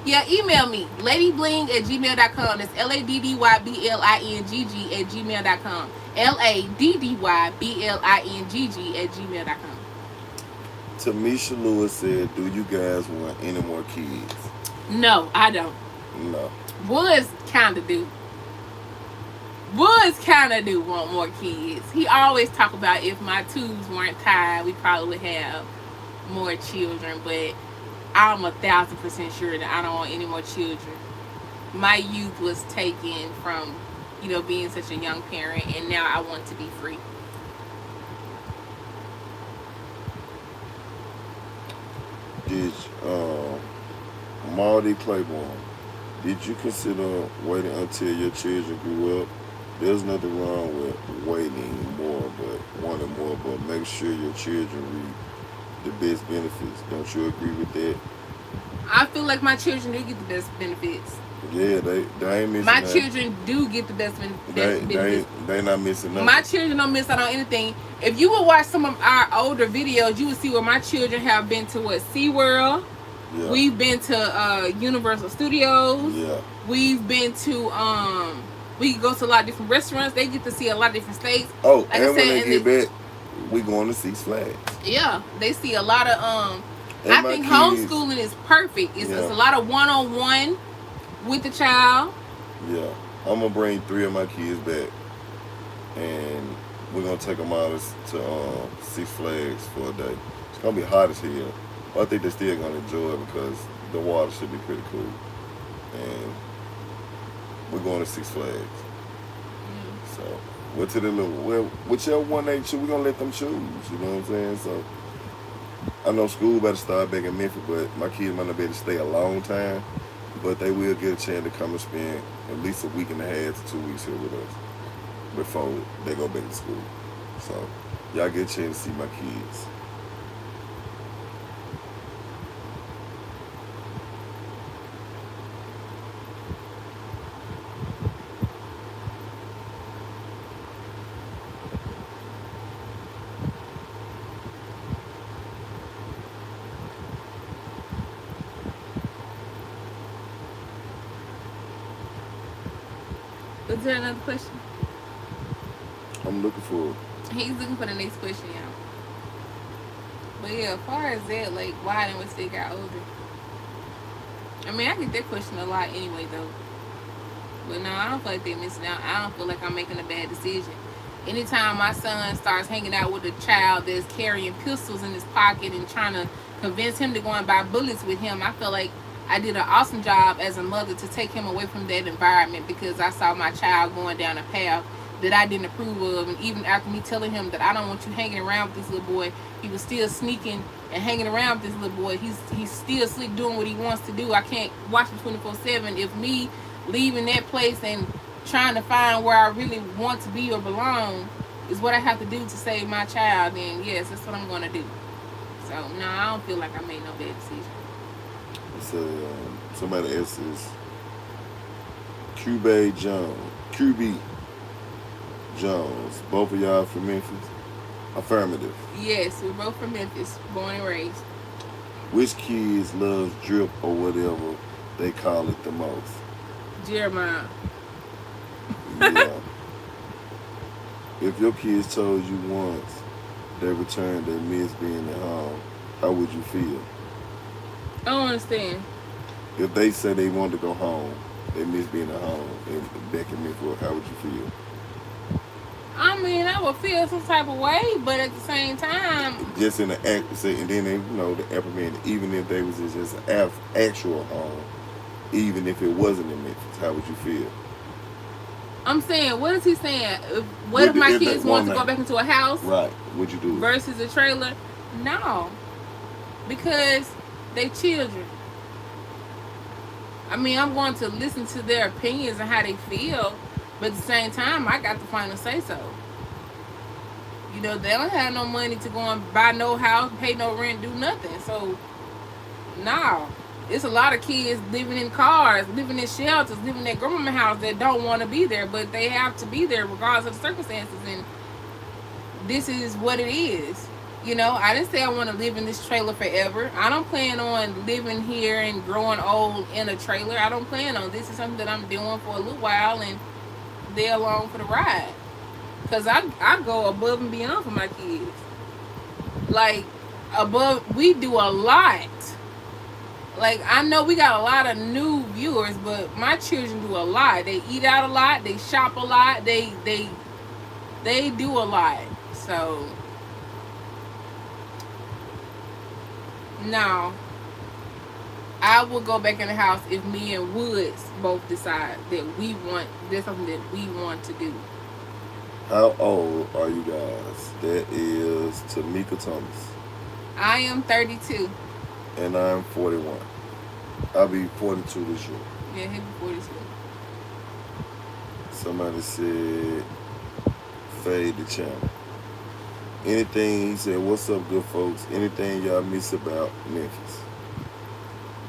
Yeah, email me, laddyblingg@gmail.com. That's LADDYBLINGG@gmail.com. LADDYBLINGG@gmail.com. Tamisha Lewis said, do you guys want any more kids? No, I don't. No. Woods kind of do. Woods kind of do want more kids. He always talk about if my tubes weren't tied, we probably would have more children, but I'm 1,000% sure that I don't want any more children. My youth was taken from, being such a young parent, and now I want to be free. Did Marty Claiborne, did you consider waiting until your children grew up? There's nothing wrong with waiting more, but wanting more, but make sure your children reap the best benefits. Don't you agree with that? I feel like my children do get the best benefits. Yeah, they ain't missing My children do get the best benefits. They not missing nothing. My children don't miss out on anything. If you would watch some of our older videos, you would see where my children have been to SeaWorld. Yeah. We've been to Universal Studios. Yeah. We've been to We can go to a lot of different restaurants. They get to see a lot of different states. Oh, Like I and when said, they get back, we going to Six Flags. yeah, they see a lot of And I my think kids, homeschooling is perfect. It's yeah, a lot of one-on-one with the child. yeah. I'm gonna bring 3 of my kids back, and we're gonna take them out to Six Flags for a day. It's gonna be hot as hell, but I think they're still gonna enjoy it because the water should be pretty cool. And we're going to Six Flags. So, what to the little, well, whichever one they choose, we're gonna let them choose. You know what I'm saying? So, I know school about to start back in Memphis, but my kids might not be able to stay a long time. But they will get a chance to come and spend at least a week and a half to 2 weeks here with us before they go back to school. So, y'all get a chance to see my kids. Is there another question? I'm looking for it. He's looking for the next question, y'all. But yeah, as far as that, like, why didn't we still got older? I mean, I get that question a lot anyway, though. But no, I don't feel like they're missing out. I don't feel like I'm making a bad decision. Anytime my son starts hanging out with a child that's carrying pistols in his pocket and trying to convince him to go and buy bullets with him, I feel like I did an awesome job as a mother to take him away from that environment, because I saw my child going down a path that I didn't approve of. And even after me telling him that I don't want you hanging around with this little boy, he was still sneaking and hanging around with this little boy. He's still slick doing what he wants to do. I can't watch him 24/7. If me leaving that place and trying to find where I really want to be or belong is what I have to do to save my child, then yes, that's what I'm going to do. So no, I don't feel like I made no bad decision. So, somebody else is QB Jones. Both of y'all from Memphis? Affirmative. Yes, we're both from Memphis, born and raised. Which kids loves drip or whatever they call it the most? Jeremiah. Yeah. If your kids told you once they returned they miss being at home, how would you feel? I don't understand. If they say they want to go home, they miss being at home and back in Memphis, how would you feel? I mean, I would feel some type of way, but at the same time, Just in the act, say, and then they, the upper man, even if they was just an actual home, even if it wasn't in Memphis, how would you feel? I'm saying, what is he saying? What if my kids want to go back into a house? Right. Would you do it? Versus a trailer? No. Because they children. I mean, I'm going to listen to their opinions and how they feel, but at the same time, I got the final say so. They don't have no money to go and buy no house, pay no rent, do nothing. So, no. It's a lot of kids living in cars, living in shelters, living in grandmama house that don't want to be there, but they have to be there regardless of the circumstances. And this is what it is. I didn't say I want to live in this trailer forever. I don't plan on living here and growing old in a trailer. I don't plan on. This is something that I'm doing for a little while, and they're along for the ride. Because I go above and beyond for my kids. Like, we do a lot. Like, I know we got a lot of new viewers, but my children do a lot. They eat out a lot. They shop a lot. They do a lot. So, no. I will go back in the house if me and Woods both decide that there's something that we want to do. How old are you guys? That is Tamika Thomas. I am 32. And I'm 41. I'll be 42 this year. Yeah, he'll be 42. Somebody said, fade the channel. Anything, he said, what's up, good folks? Anything y'all miss about Memphis?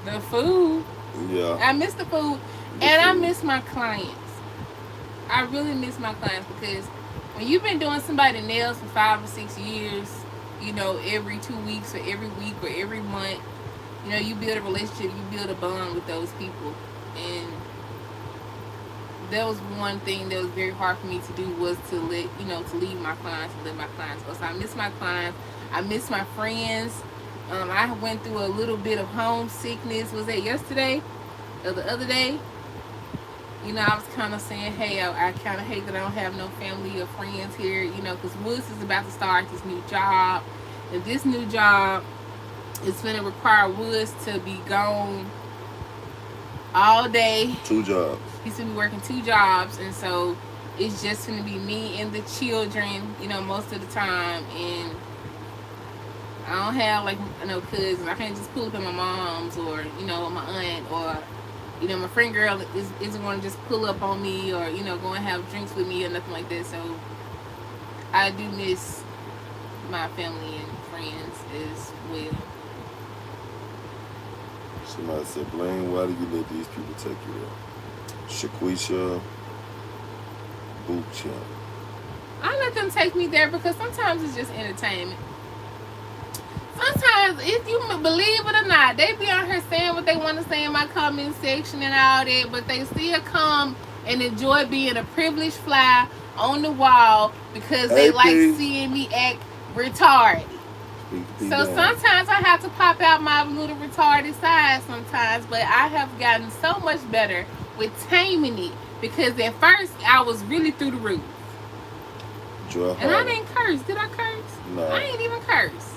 The food. Yeah. I miss the food. I miss my clients. I really miss my clients, because when you've been doing somebody's nails for 5 or 6 years, every 2 weeks or every week or every month, you build a relationship, you build a bond with those people. And that was one thing that was very hard for me to do, was to leave my clients and let my clients go. So I miss my clients. I miss my friends. I went through a little bit of homesickness. Was that yesterday or the other day? I was kind of saying, hey, I kind of hate that I don't have no family or friends here, because Woods is about to start this new job. And this new job is going to require Woods to be gone all day. 2 jobs. He's going to be working 2 jobs. And so it's just going to be me and the children, most of the time. And I don't have, like, no cousins. I can't just pull up at my mom's or, my aunt, or my friend girl isn't going to just pull up on me or, go and have drinks with me or nothing like that. So I do miss my family and friends as well. Somebody said, Blaine, why do you let these people take you there? Shaquisha Boot Champ. I let them take me there because sometimes it's just entertainment. Sometimes, if you believe it or not, they be on here saying what they want to say in my comment section and all that, but they still come and enjoy being a privileged fly on the wall because they like seeing me act retarded. So sometimes I have to pop out my little retarded side sometimes, but I have gotten so much better with taming it because at first I was really through the roof. And I didn't curse. Did I curse? No. I ain't even curse.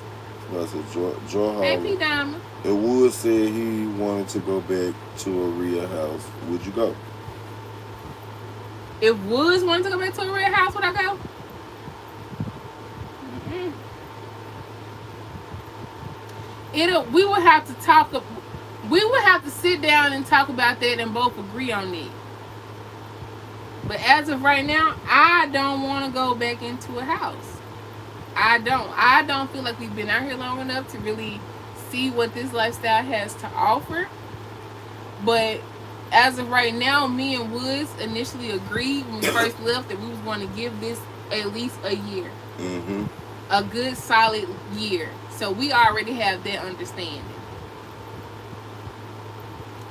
No, I said Joe Hey, P. Diamond. If Wood said he wanted to go back to a real house, would you go? If Woods wanted to go back to a real house, would I go? We would have to talk. We would have to sit down and talk about that and both agree on it. But as of right now, I don't want to go back into a house. I don't feel like we've been out here long enough to really see what this lifestyle has to offer. But as of right now, me and Woods initially agreed when we first left that we was going to give this at least a year. Mm-hmm. A good solid year. So we already have that understanding.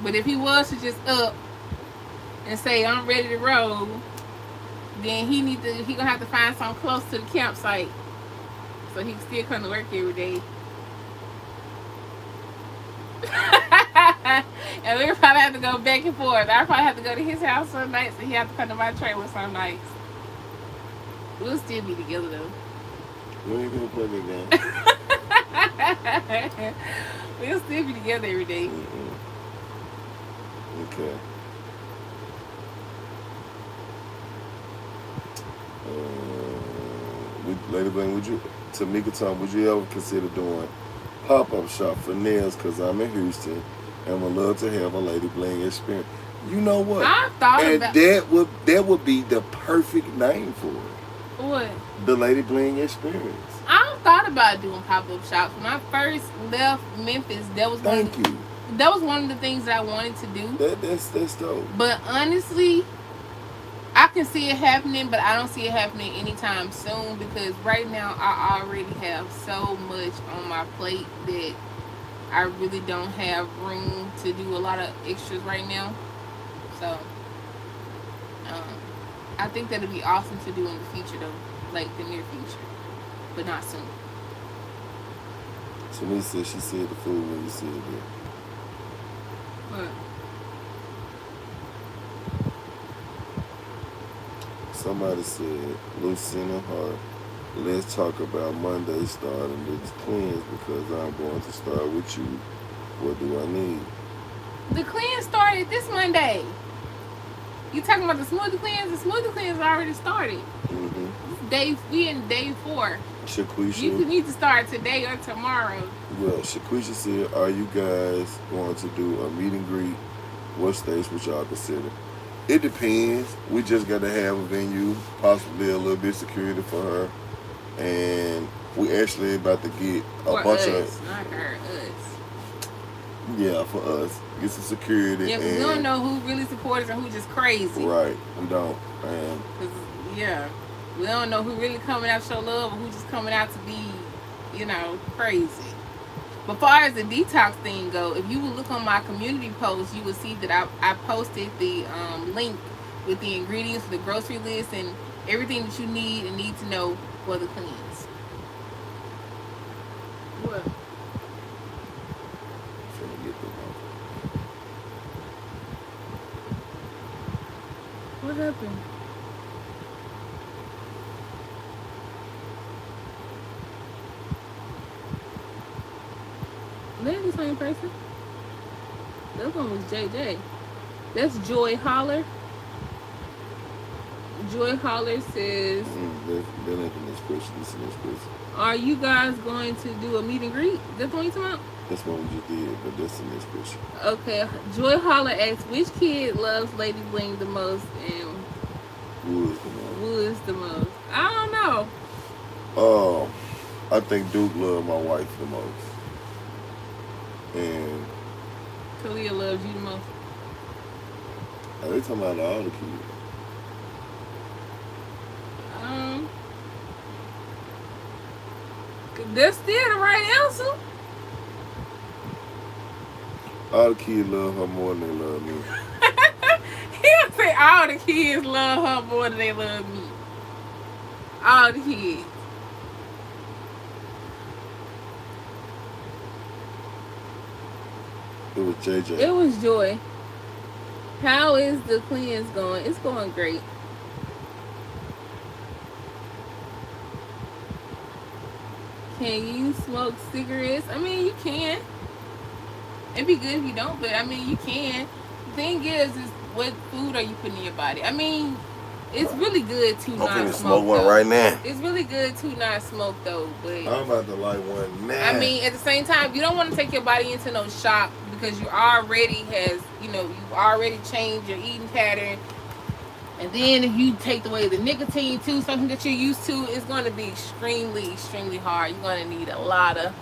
But if he was to just up and say, I'm ready to roll, then he gonna have to find something close to the campsite so he can still come to work every day. And we probably have to go back and forth. I probably have to go to his house some nights and he have to come to my trailer some nights. We'll still be together though. When are you gonna play that game? We'll still be together every day. Mm-mm. Okay. Ladybling, Tamika Tom, would you ever consider doing pop-up shop for nails? Because I'm in Houston and would love to have a Ladybling experience. You know what? I thought about that would be the perfect name for it. What? The Ladybling experience. I thought about doing pop-up shops. When I first left Memphis, that was one of the things that I wanted to do. That's dope. But honestly, I can see it happening, but I don't see it happening anytime soon because right now I already have so much on my plate that I really don't have room to do a lot of extras right now. So I think that'd be awesome to do in the future though, like the near future, but not soon. Tamika said she said the food when you said that. What? Somebody said, Lucinda Hart, let's talk about Monday starting with the cleanse because I'm going to start with you. What do I need? The cleanse started this Monday. You talking about the smoothie cleanse? The smoothie cleanse already started. Mm-hmm. We in day 4. Shaquisha. You need to start today or tomorrow. Well, Shaquisha said, are you guys going to do a meet and greet? What stage would y'all consider? It depends. We just got to have a venue, possibly a little bit of security for her. And we actually about to get a bunch of... Not her, us. Yeah, for us. Get some security. Yeah, because we don't know who really supports and who just crazy. Right, we don't. And yeah, we don't know who really coming out to show love and who just coming out to be, crazy. But as far as the detox thing go, if you would look on my community post, you will see that I posted the link with the ingredients, the grocery list, and everything that you need and need to know for the cleanse. What? Trying to get them off. What happened? They're the same person. That one was JJ. That's Joy Holler. Joy Holler says, That ain't the next question. This is the next question. are you guys going to do a meet and greet? That's what you talking about? That's what we just did, but that's the next question. Okay. Joy Holler asks, which kid loves Laddyblingg the most and Woods the most. Woods the most? I don't know. I think Duke loved my wife the most. And Kalia loves you the most. they talking about all the kids. That's still the right answer. All the kids love her more than they love me. He'll say all the kids love her more than they love me. All the kids. It was JJ. It was Joy. How is the cleanse going? It's going great. Can you smoke cigarettes? I mean, you can. It'd be good if you don't, but I mean, you can. The thing is what food are you putting in your body? I mean, it's really good to I'm not finna smoke. smoke one though. right now. It's really good to not smoke though, but I'm about to light one now. I mean, at the same time, you don't want to take your body into no shock because you already you've already changed your eating pattern. And then if you take away the nicotine too, something that you're used to, it's going to be extremely, extremely hard. You're going to need a lot of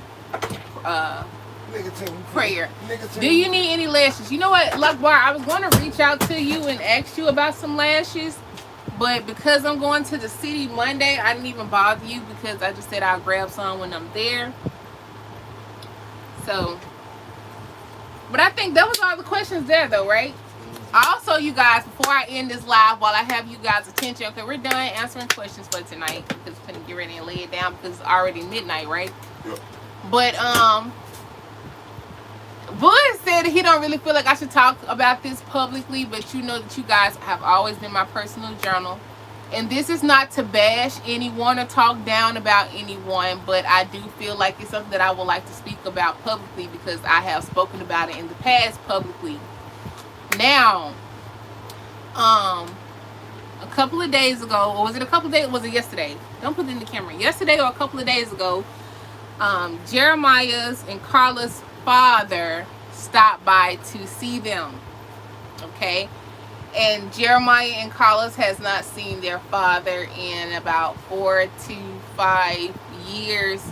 Nicotine. prayer. Nicotine. Do you need any lashes? You know what, Luckbar, I was going to reach out to you and ask you about some lashes. But because I'm going to the city Monday, I didn't even bother you because I just said I'll grab some when I'm there. So, but I think that was all the questions there though, right? Also, you guys, before I end this live, while I have you guys' attention, okay, we're done answering questions for tonight because we're gonna get ready and lay it down because it's already midnight, right? Yep. But Bud said that he don't really feel like I should talk about this publicly, but you know that you guys have always been my personal journal. And this is not to bash anyone or talk down about anyone, but I do feel like it's something that I would like to speak about publicly because I have spoken about it in the past publicly. Now, a couple of days ago, or was it a couple of days? Was it yesterday? Don't put it in the camera. Yesterday or a couple of days ago, Jeremiah's and Carla's father stopped by to see them. Okay, and Jeremiah and Carlos has not seen their father in about 4 to 5 years.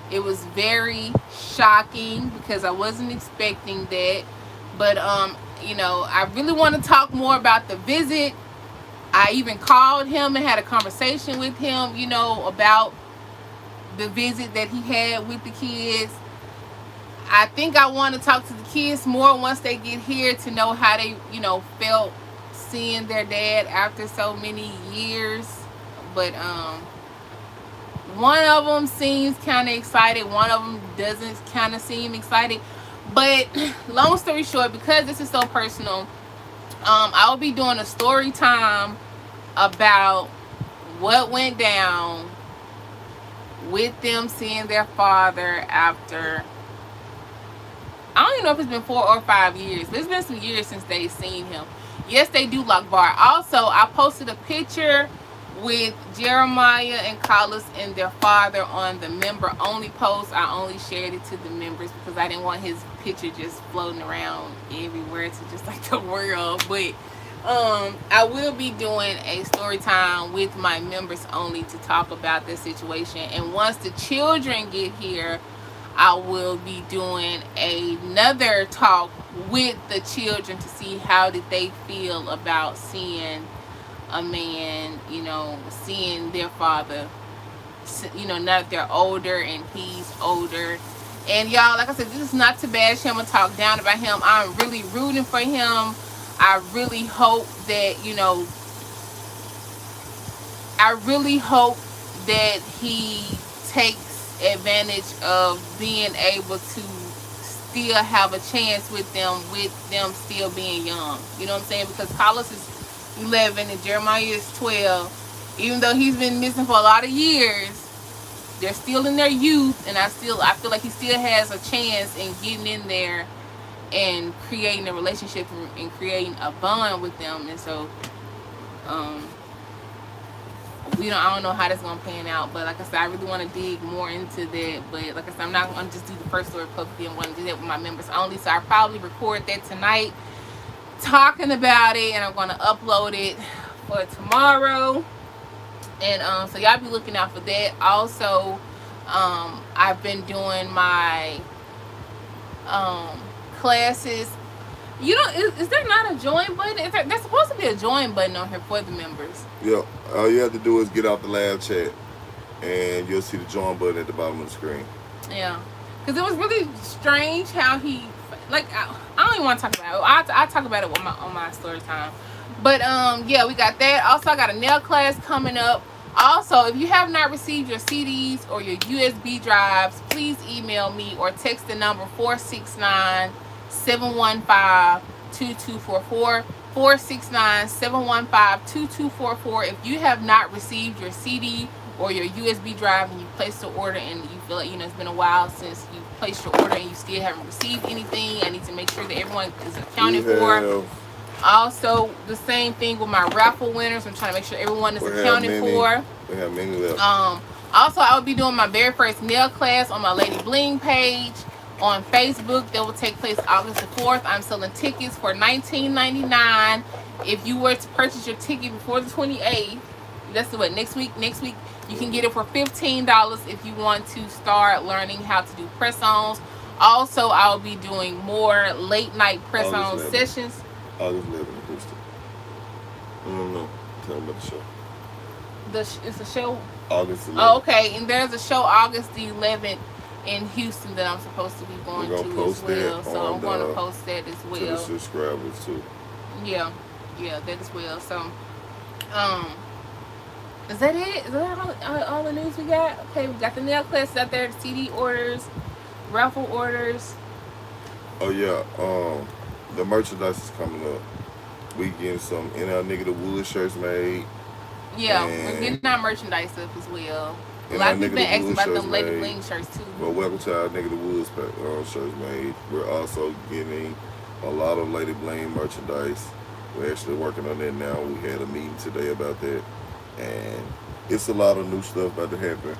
It was very shocking because I wasn't expecting that, but you know, I really want to talk more about the visit. I even called him and had a conversation with him, you know, about the visit that he had with the kids. I think I want to talk to the kids more once they get here to know how they, you know, felt seeing their dad after so many years. But one of them seems kind of excited. One of them doesn't kind of seem excited. But long story short, because this is so personal, I will be doing a story time about what went down with them seeing their father after, I don't even know if it's been 4 or 5 years, but it's been some years since they've seen him. Yes, they do lock bar. Also, I posted a picture with Jeremiah and Carlos and their father on the member only post. I only shared it to the members because I didn't want his picture just floating around everywhere to just like the world. But I will be doing a story time with my members only to talk about this situation. And once the children get here, I will be doing another talk with the children to see how did they feel about seeing a man, you know, seeing their father, you know, now that they're older and he's older. And y'all, like I said, this is not to bash him or talk down about him. I'm really rooting for him. I really hope that, I really hope that he takes advantage of being able to still have a chance with them still being young. You know what I'm saying? Because Carlos is 11 and Jeremiah is 12. Even though he's been missing for a lot of years, they're still in their youth, and I feel like he still has a chance in getting in there and creating a relationship and creating a bond with them. And so, um, I don't know how that's gonna pan out, but like I said, I really want to dig more into that. But like I said, I'm not gonna just do the first story publicly. I'm gonna do that with my members only. So I probably record that tonight, talking about it, and I'm gonna upload it for tomorrow. And so y'all be looking out for that. Also, I've been doing my classes. Is there not a join button? There's supposed to be a join button on here for the members. Yeah, all you have to do is get out the live chat, and you'll see the join button at the bottom of the screen. Yeah, because it was really strange how he, like, I don't even want to talk about it. I'll talk about it on my story time. But yeah, we got that. Also, I got a nail class coming up. Also, if you have not received your CDs or your USB drives, please email me or text the number 469-715-2244. 469-715-2244. If you have not received your CD or your USB drive and you placed the order and you feel like it's been a while since you placed your order and you still haven't received anything, I need to make sure that everyone is accounted for. Also, the same thing with my raffle winners. I'm trying to make sure everyone is accounted for. We have many left. Also, I will be doing my very first nail class on my Laddyblingg page on Facebook. That will take place August the 4th. I'm selling tickets for $19.99. If you were to purchase your ticket before the 28th, that's what, next week, you can get it for $15 if you want to start learning how to do press-ons. Also, I'll be doing more late night press-on sessions. August 11th in Houston. I don't know. Tell them about the show. It's a show? August 11th. Oh, okay. And there's a show August the 11th in Houston that I'm supposed to be going to as well. So I'm going to post that as well. To the subscribers too. Yeah, that as well. So, is that it? Is that all the news we got? Okay, we got the nail classes out there, the CD orders, raffle orders. Oh yeah, the merchandise is coming up. We getting some NL Nigga the Wood shirts made. Yeah, we're getting our merchandise up as well. A lot of people been asking about them Laddyblingg shirts too. Well, welcome to our Nigga the Woods shirts made. We're also getting a lot of Laddyblingg merchandise. We're actually working on that now. We had a meeting today about that. And it's a lot of new stuff about to happen.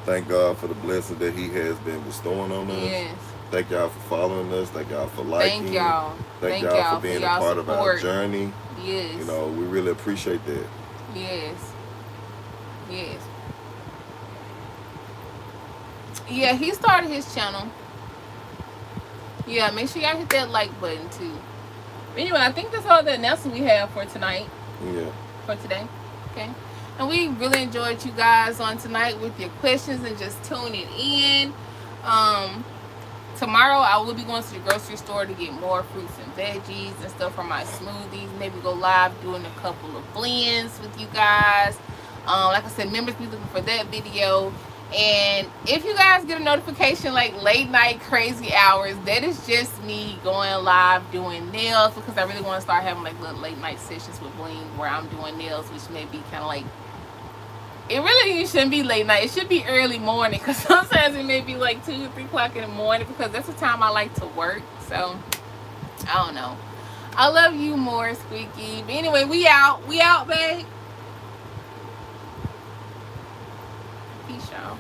Thank God for the blessing that He has been bestowing on us. Yes. Thank y'all for following us. Thank y'all for liking. Thank y'all. Thank y'all for being a part support of our journey. Yes. We really appreciate that. Yes. Yeah, he started his channel. Yeah, make sure y'all hit that like button too. Anyway, I think that's all the announcement we have for tonight. Yeah. For today. Okay. And we really enjoyed you guys on tonight with your questions and just tuning in. Tomorrow I will be going to the grocery store to get more fruits and veggies and stuff for my smoothies. Maybe go live doing a couple of blends with you guys. Like I said, members be looking for that video. And if you guys get a notification like late night crazy hours, that is just me going live doing nails, because I really want to start having like little late night sessions with Bling where I'm doing nails, which may be kind of like, it really shouldn't be late night. It should be early morning, because sometimes it may be like 2 or 3 o'clock in the morning, because that's the time I like to work. So I don't know. I love you more, Squeaky. But anyway, we out, babe. Peace, y'all.